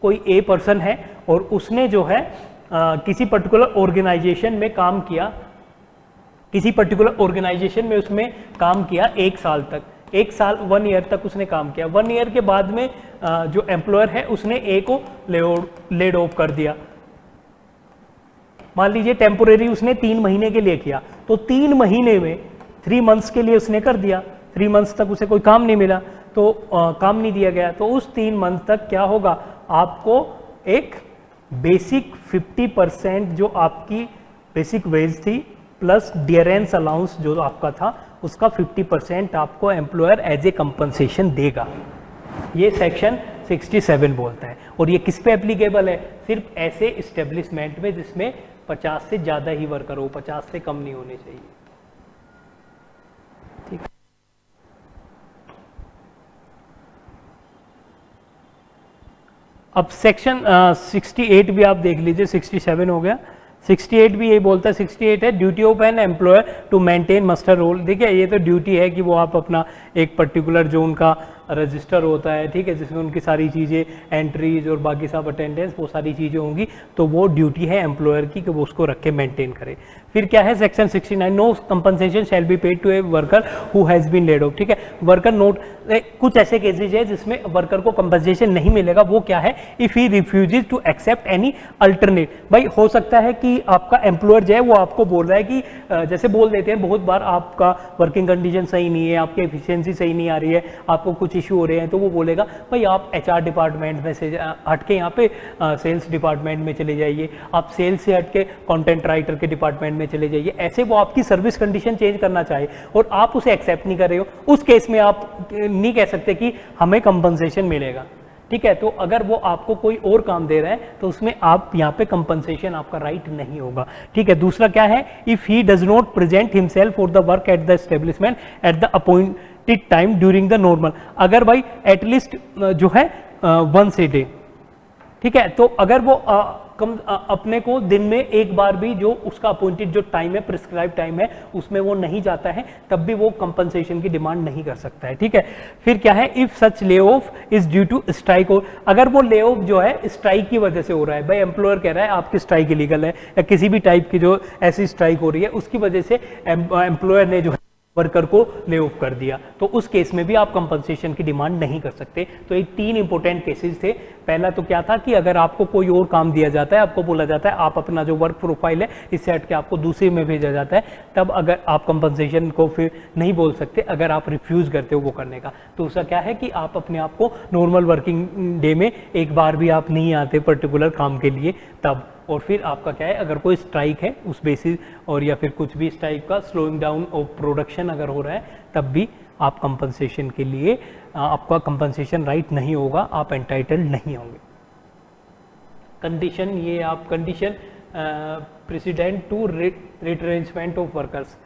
कोई ए पर्सन है और उसने जो है किसी पर्टिकुलर ऑर्गेनाइजेशन में काम किया, किसी पर्टिकुलर ऑर्गेनाइजेशन में उसमें काम किया 1 साल तक, 1 साल 1 ईयर तक उसने काम किया। 1 ईयर के बाद में जो एम्प्लॉयर है उसने ए को लेड ऑफ कर दिया, मान लीजिए टेम्पोरेरी उसने 3 महीने के लिए किया, तो 3 महीने में 3 मंथ्स के लिए उसने कर दिया, 3 मंथ्स तक उसे कोई काम नहीं मिला, तो काम नहीं दिया गया, तो उस 3 मंथ तक क्या होगा, आपको एक बेसिक 50% जो आपकी बेसिक वेज थी प्लस डियरेंस अलाउंस जो आपका था उसका 50% आपको एम्प्लॉयर एज ए कंपनसेशन देगा। ये सेक्शन 67 बोलता है। और ये किस पे एप्लीकेबल है, सिर्फ ऐसे इस्टेब्लिशमेंट में जिसमें 50 से ज़्यादा ही वर्कर हो, 50 से कम नहीं होने चाहिए, ठीक। अब सेक्शन 68 भी आप देख लीजिए, 67 हो गया, 68 भी यही बोलता है। 68 है duty of an employer to maintain muster roll. देखिए ये तो ड्यूटी है कि वो आप अपना एक पर्टिकुलर जो उनका रजिस्टर होता है, ठीक है, जिसमें उनकी सारी चीज़ें, एंट्रीज और बाकी सब अटेंडेंस, वो सारी चीज़ें होंगी, तो वो ड्यूटी है एम्प्लॉयर की कि वो उसको रख के मेंटेन करे। फिर क्या है section 69, no compensation shall be paid to a worker who has been laid off, ठीक है। वर्कर नोट, कुछ ऐसे केसेज है जिसमें वर्कर को कंपनसेशन नहीं मिलेगा, वो क्या है, if he refuses to accept any alternate. भाई हो सकता है कि आपका एम्प्लॉयर जो है वो आपको बोल रहा है कि जैसे बोल देते हैं बहुत बार, आपका वर्किंग कंडीशन सही नहीं है, आपकी एफिशिएंसी सही नहीं आ रही है, आपको कुछ इशू हो रहे हैं, तो वो बोलेगा भाई आप एचआर डिपार्टमेंट में से हट के यहाँ पे सेल्स डिपार्टमेंट में चले जाइए, आप सेल्स से हट के कंटेंट राइटर के डिपार्टमेंट में चले जाइए। ऐसे वो आपकी सर्विस कंडीशन चेंज करना चाहे और आप उसे एक्सेप्ट नहीं कर रहे हो, उस केस में आप नहीं कह सकते कि हमें कंपनसेशन मिलेगा, ठीक है। तो अगर वो आपको कोई और काम दे रहा है तो उसमें आप यहाँ पे कंपनसेशन आपका राइट नहीं होगा, ठीक है। दूसरा क्या है, if he does not present himself for the work at the establishment at the appointed time during the normal, अगर भाई एटलीस्ट जो है 1 डे, ठीक है, तो अगर वो अपने को दिन में एक बार भी जो उसका अपॉइंटेड जो टाइम है, प्रिस्क्राइब टाइम है, उसमें वो नहीं जाता है, तब भी वो कंपनसेशन की डिमांड नहीं कर सकता है, ठीक है। फिर क्या है, if such lay off is due to strike, और अगर वो ले ऑफ जो है स्ट्राइक की वजह से हो रहा है, भाई एम्प्लॉयर कह रहा है आपकी स्ट्राइक इलीगल है या किसी भी टाइप की जो ऐसी स्ट्राइक हो रही है, उसकी वजह से एम्प्लॉयर ने जो है वर्कर को ले ऑफ कर दिया, तो उस केस में भी आप कंपनसेशन की डिमांड नहीं कर सकते। तो ये 3 इंपॉर्टेंट केसेस थे। पहला तो क्या था कि अगर आपको कोई और काम दिया जाता है, आपको बोला जाता है आप अपना जो वर्क प्रोफाइल है इससे हट के आपको दूसरे में भेजा जाता है, तब अगर आप कंपनसेशन को फिर नहीं बोल सकते अगर आप रिफ्यूज़ करते हो वो करने का। दूसरा क्या है कि आप अपने आप को नॉर्मल वर्किंग डे में एक बार भी आप नहीं आते पर्टिकुलर काम के लिए तब। और फिर आपका क्या है, अगर कोई स्ट्राइक है उस बेसिस और या फिर कुछ भी इस टाइप का स्लोइंग डाउन ऑफ प्रोडक्शन अगर हो रहा है, तब भी आप कंपनसेशन के लिए आपका कंपनसेशन राइट नहीं होगा, आप एंटाइटल्ड नहीं होंगे। कंडीशन, ये आप condition precedent to retrenchment of workers.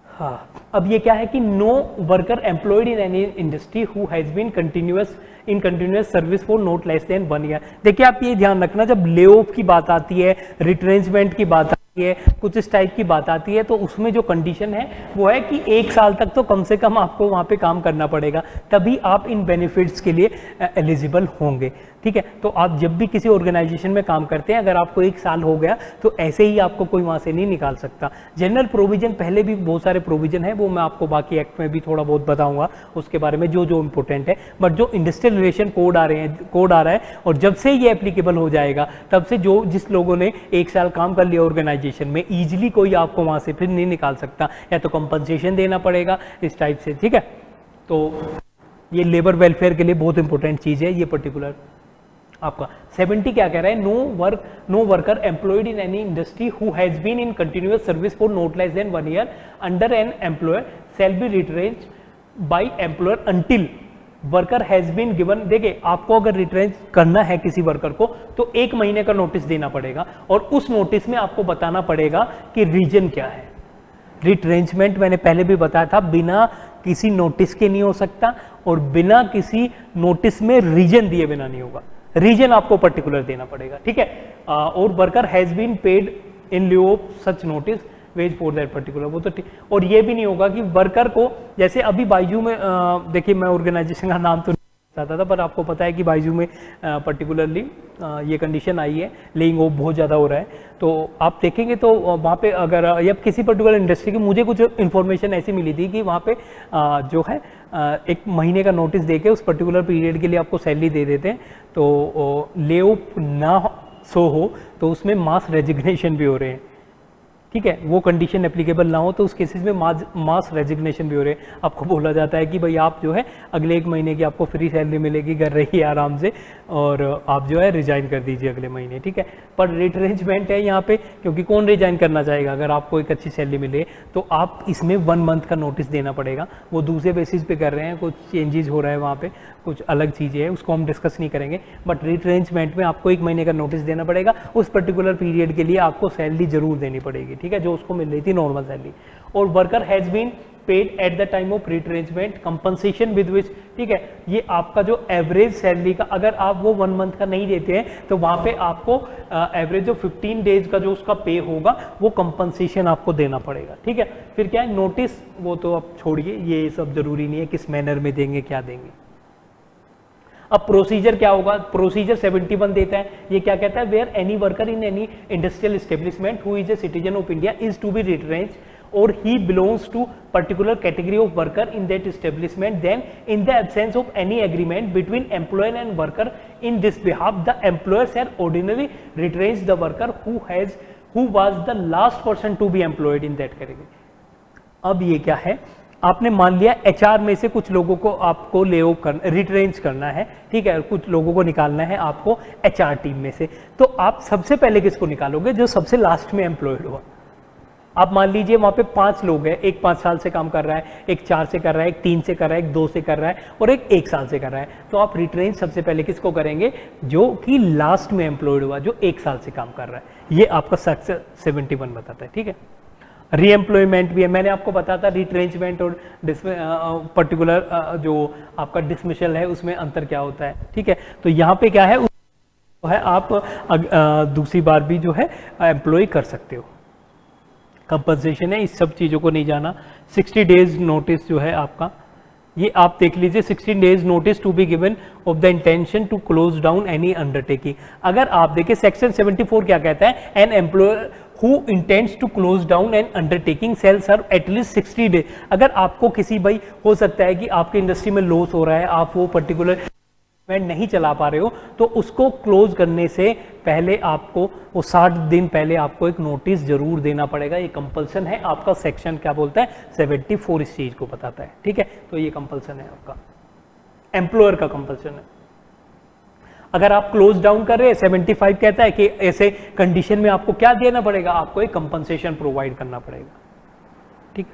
हाँ, अब ये क्या है कि no worker employed in any industry who has been continuous service for not less than 1 year. देखिए आप ये ध्यान रखना, जब ले ऑफ की बात आती है, रिट्रेंचमेंट की बात आती है, कुछ इस टाइप की बात आती है, तो उसमें जो कंडीशन है वो है कि 1 साल तक तो कम से कम आपको वहाँ पे काम करना पड़ेगा, तभी आप इन बेनिफिट्स के लिए एलिजिबल होंगे। ठीक है, तो आप जब भी किसी ऑर्गेनाइजेशन में काम करते हैं, अगर आपको 1 साल हो गया तो ऐसे ही आपको कोई वहाँ से नहीं निकाल सकता। जनरल प्रोविजन, पहले भी बहुत सारे प्रोविजन है, वो मैं आपको बाकी एक्ट में भी थोड़ा बहुत बताऊंगा उसके बारे में, जो जो इंपॉर्टेंट है। बट जो इंडस्ट्रियल रिलेशन कोड आ रहा है, और जब से ये एप्लीकेबल हो जाएगा तब से जिस लोगों ने 1 साल काम कर लिया ऑर्गेनाइजेशन में, ईजिली कोई आपको वहाँ से फिर नहीं निकाल सकता, या तो कंपनसेशन देना पड़ेगा इस टाइप से। ठीक है, तो ये लेबर वेलफेयर के लिए बहुत इंपॉर्टेंट चीज़ है ये पर्टिकुलर आपका। 70 क्या कह रहा है, no worker employed in any industry who has been in continuous service for not less than 1 year under an employer shall be retrench by employer until worker has been given. देखिए, आपको अगर रिट्रेंच करना है किसी वर्कर को तो 1 महीने का नोटिस देना पड़ेगा, और उस नोटिस में आपको बताना पड़ेगा कि रीजन क्या है। रिट्रेंचमेंट मैंने पहले भी बताया था, बिना किसी नोटिस के नहीं हो सकता, और बिना किसी नोटिस में रीजन दिए बिना नहीं होगा। रीजन आपको पर्टिकुलर देना पड़ेगा। ठीक है, और worker has been paid in lieu of such notice wage for that particular, वो तो ठीक। और ये भी नहीं होगा कि वर्कर को, जैसे अभी बाइजू में देखिए, मैं ऑर्गेनाइजेशन का नाम तो नहीं चाहता था, पर आपको पता है कि बाइजू में पर्टिकुलरली ये कंडीशन आई है, लेइंग ऑफ बहुत ज़्यादा हो रहा है। तो आप देखेंगे तो वहाँ पे अगर या किसी पर्टिकुलर इंडस्ट्री की, मुझे कुछ इन्फॉर्मेशन ऐसी मिली थी कि वहाँ पे जो है 1 महीने का नोटिस देके उस पर्टिकुलर पीरियड के लिए आपको सैलरी दे देते हैं। तो ले ऑफ ना सो हो तो उसमें मास रेजिग्नेशन भी हो रहे हैं। ठीक है, वो कंडीशन एप्लीकेबल ना हो तो उस केसेस में मास रेजिग्नेशन भी हो रहे हैं। आपको बोला जाता है कि भाई आप जो है अगले 1 महीने की आपको फ्री सैलरी मिलेगी, घर रहिए आराम से, और आप जो है रिजाइन कर दीजिए अगले महीने। ठीक है, पर रिट्रेंचमेंट है यहाँ पे, क्योंकि कौन रिजाइन करना चाहेगा अगर आपको एक अच्छी सैलरी मिले, तो आप इसमें 1 मंथ का नोटिस देना पड़ेगा। वो दूसरे बेसिस पे कर रहे हैं, कुछ चेंजेस हो रहा है वहाँ पे, कुछ अलग चीज़ें हैं, उसको हम डिस्कस नहीं करेंगे। बट रिट्रेंचमेंट में आपको 1 महीने का नोटिस देना पड़ेगा, उस पर्टिकुलर पीरियड के लिए आपको सैलरी जरूर देनी पड़ेगी। ठीक है, जो उसको मिल रही थी नॉर्मल सैलरी। और worker has been paid at the time of retrenchment compensation with which. ठीक है, ये आपका जो एवरेज सैलरी का, अगर आप वो 1 मंथ का नहीं देते हैं तो वहां पे आपको एवरेज जो 15 डेज का जो उसका पे होगा वो कंपनसेशन आपको देना पड़ेगा। ठीक है, फिर क्या है, नोटिस वो तो आप छोड़िए, ये सब जरूरी नहीं है किस मैनर में देंगे, क्या देंगे। अब प्रोसीजर क्या होगा, प्रोसीजर 71 देता है। ये क्या कहता है, where any worker in any industrial establishment who is a citizen of India is to be retrenched or he belongs to particular category of worker in that establishment, then in the absence of any agreement between employer and worker in this behalf, the employer shall ordinarily retrench the worker who was the last person to be employed in that category. अब ये क्या है, आपने मान लिया एचआर में से कुछ लोगों को आपको ले ऑफ करना, रिट्रेंच करना है। ठीक है, कुछ लोगों को निकालना है आपको एचआर टीम में से, तो आप सबसे पहले किसको निकालोगे, जो सबसे लास्ट में एम्प्लॉयड हुआ। आप मान लीजिए वहाँ पे 5 लोग हैं, एक 5 साल से काम कर रहा है, एक 4 से कर रहा है, एक 3 से कर रहा है, एक 2 से कर रहा है, और एक 1 साल से कर रहा है। तो आप रिट्रेंच सबसे पहले किसको करेंगे, जो कि लास्ट में एम्प्लॉयड हुआ, जो 1 साल से काम कर रहा है। ये आपका सेक्शन 71 बताता है। ठीक है, रीएम्प्लॉयमेंट भी है, मैंने आपको बताया था रिट्रेंचमेंट और पर्टिकुलर जो आपका डिसमिशल है उसमें अंतर क्या होता है। ठीक है, तो यहाँ पे क्या है आप दूसरी बार भी जो है एम्प्लॉय कर सकते हो। कंपनसेशन है, इस सब चीज़ों को नहीं जाना। 60 डेज नोटिस जो है आपका, ये आप देख लीजिए, 16 days notice to be given of the intention to close down any undertaking. अगर आप देखिए सेक्शन 74 क्या कहता है, an employer who intends to close down an undertaking shall serve at least 60 days. अगर आपको किसी, भाई हो सकता है कि आपकी इंडस्ट्री में लॉस हो रहा है, आप वो पर्टिकुलर नहीं चला पा रहे हो, तो उसको क्लोज करने से पहले आपको वो 60 दिन पहले आपको एक नोटिस जरूर देना पड़ेगा। ये कंपल्सन है आपका, सेक्शन क्या बोलता है 74 इस चीज को बताता है। ठीक है, तो ये कंपल्सन है आपका, एम्प्लॉयर का कंपल्सन है। अगर आप क्लोज डाउन कर रहे हैं, 75 कहता है कि ऐसे कंडीशन में आपको क्या देना पड़ेगा, आपको एक कंपनसेशन प्रोवाइड करना पड़ेगा। ठीक है,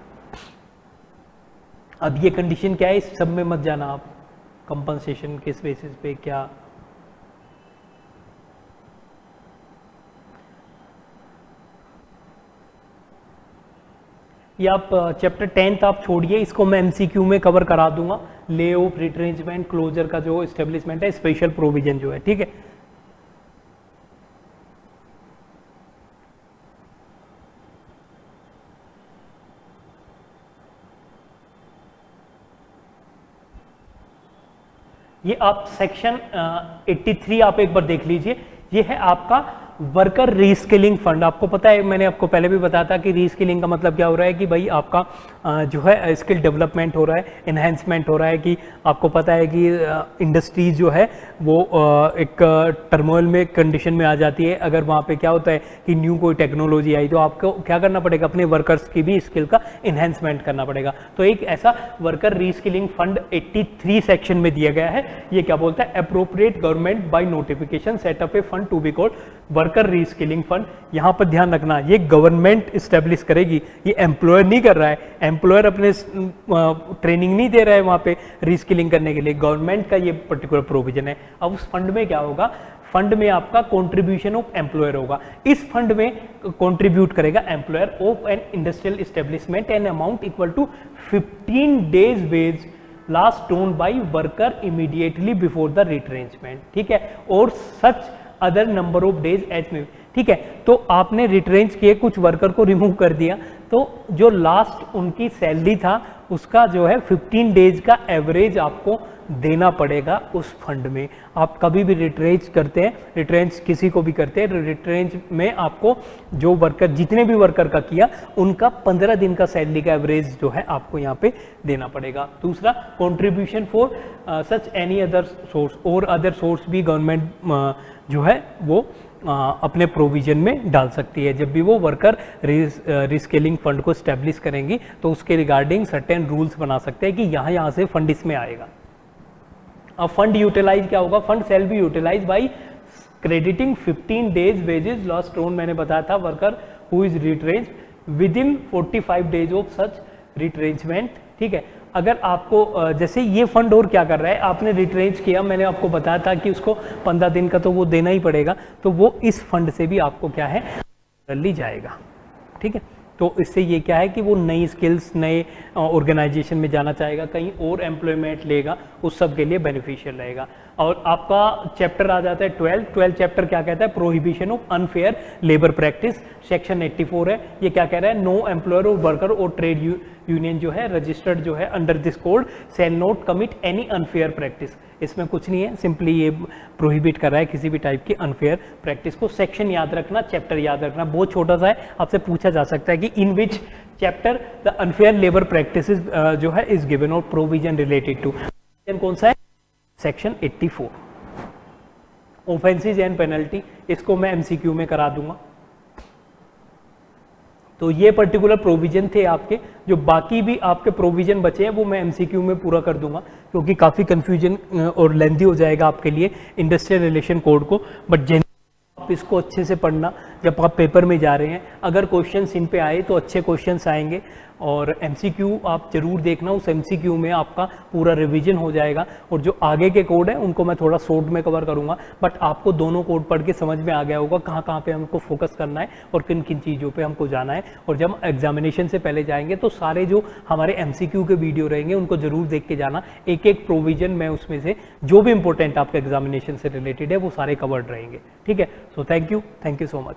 अब ये कंडीशन क्या है, इस सब में मत जाना आप, कंपनसेशन किस बेसिस पे क्या। ये आप चैप्टर 10th आप छोड़िए, इसको मैं एमसीक्यू में कवर करा दूंगा। ले ऑफ, रिट्रेंचमेंट, क्लोजर का जो एस्टेब्लिशमेंट है, स्पेशल प्रोविजन जो है, ठीक है। ये आप सेक्शन 83 आप एक बार देख लीजिए। ये है आपका वर्कर रीस्किलिंग फंड। आपको पता है, मैंने आपको पहले भी बताया था कि रीस्किलिंग का मतलब क्या हो रहा है कि भाई आपका जो है स्किल डेवलपमेंट हो रहा है, एनहेंसमेंट हो रहा है। कि आपको पता है कि इंडस्ट्रीज जो है वो एक टर्मोइल में कंडीशन में आ जाती है। अगर वहाँ पे क्या होता है कि न्यू कोई टेक्नोलॉजी आई तो आपको क्या करना पड़ेगा, अपने वर्कर्स की भी स्किल का इन्हेंसमेंट करना पड़ेगा। तो एक ऐसा वर्कर रीस्किलिंग फंड 83 सेक्शन में दिया गया है। ये क्या बोलता है, appropriate government by notification set up a fund to be called worker reskilling fund. यहाँ पर ध्यान रखना, ये गवर्नमेंट स्टैब्लिश करेगी, ये एम्प्लॉयर नहीं कर रहा है। एम्प्लॉयर अपने ट्रेनिंग नहीं दे रहा है वहाँ पे रीस्किलिंग करने के लिए, गवर्नमेंट का ये पर्टिकुलर प्रोविजन है। अब उस फंड में क्या होगा, फंड में आपका कंट्रीब्यूशन ऑफ एम्प्लॉयर होगा। इस फंड में कंट्रीब्यूट करेगा employer of an industrial establishment an amount equal to 15 days wage last ओन by worker immediately before the retrenchment, ठीक है। और such other number of days as में, ठीक है। तो आपने रिट्रेंच किए, कुछ वर्कर को रिमूव कर दिया, तो जो लास्ट उनकी सैलरी था उसका जो है 15 डेज का एवरेज आपको देना पड़ेगा उस फंड में। आप कभी भी रिट्रेंच करते हैं, रिट्रेंच किसी को भी करते हैं, रिट्रेंच में आपको जो वर्कर, जितने भी वर्कर का किया उनका 15 दिन का सैलरी का एवरेज जो है आपको यहाँ पे देना पड़ेगा। दूसरा, contribution for such any other source, और अदर सोर्स भी गवर्नमेंट जो है वो अपने प्रोविजन में डाल सकती है। जब भी वो वर्कर रीस्केलिंग फंड को स्टैब्लिश करेंगी तो उसके रिगार्डिंग सर्टेन रूल्स बना सकते हैं कि यहाँ से फंड इसमें आएगा। अब फंड यूटिलाइज क्या होगा, fund shall be utilise by crediting 15 days wages last ओन, मैंने बताया था, worker who is retrench within 45 days of such retrenchment, ठीक है। अगर आपको जैसे ये फंड और क्या कर रहा है, आपने रिट्रेंच किया, मैंने आपको बताया था कि उसको 15 दिन का तो वो देना ही पड़ेगा, तो वो इस फंड से भी आपको क्या है ली जाएगा, ठीक है। तो इससे ये क्या है कि वो नई स्किल्स, नए ऑर्गेनाइजेशन में जाना चाहेगा, कहीं और एम्प्लॉयमेंट लेगा, उस सब के लिए बेनिफिशियल रहेगा। और आपका चैप्टर आ जाता है 12 चैप्टर क्या कहता है, prohibition of unfair labour practice, section 84 है। ये क्या कह रहा है, नो एम्प्लॉयर और वर्कर और ट्रेड यूनियन जो है रजिस्टर्ड जो है under this code shall not commit any unfair practice. इसमें कुछ नहीं है, सिंपली ये प्रोहिबिट कर रहा है किसी भी टाइप की अनफेयर प्रैक्टिस को। सेक्शन याद रखना, चैप्टर याद रखना, बहुत छोटा सा है, आपसे पूछा जा सकता है कि in which chapter the unfair labour practices जो है इज गिवन और प्रोविजन रिलेटेड टू, कौन सा है, सेक्शन 84। ऑफेंसेस एंड पेनल्टी, इसको मैं एमसीक्यू में करा दूंगा। तो ये पर्टिकुलर प्रोविजन थे आपके, जो बाकी भी आपके प्रोविजन बचे हैं वो मैं एमसीक्यू में पूरा कर दूंगा, क्योंकि काफ़ी कंफ्यूजन और लेंथी हो जाएगा आपके लिए इंडस्ट्रियल रिलेशन कोड को। बट आप इसको अच्छे से पढ़ना, जब आप पेपर में जा रहे हैं, अगर क्वेश्चंस इन पे आए तो अच्छे क्वेश्चंस आएंगे। और एमसीक्यू आप जरूर देखना, उस एमसीक्यू में आपका पूरा रिवीजन हो जाएगा। और जो आगे के कोड हैं उनको मैं थोड़ा शॉर्ट में कवर करूंगा, बट आपको दोनों कोड पढ़ के समझ में आ गया होगा कहाँ कहाँ पे हमको फोकस करना है और किन किन चीज़ों पे हमको जाना है। और जब एग्जामिनेशन से पहले जाएंगे तो सारे जो हमारे एमसीक्यू के वीडियो रहेंगे उनको जरूर देख के जाना। एक एक प्रोविजन में उसमें से जो भी इंपॉर्टेंट आपके एग्जामिनेशन से रिलेटेड है वो सारे कवर्ड रहेंगे, ठीक है। So thank you so much.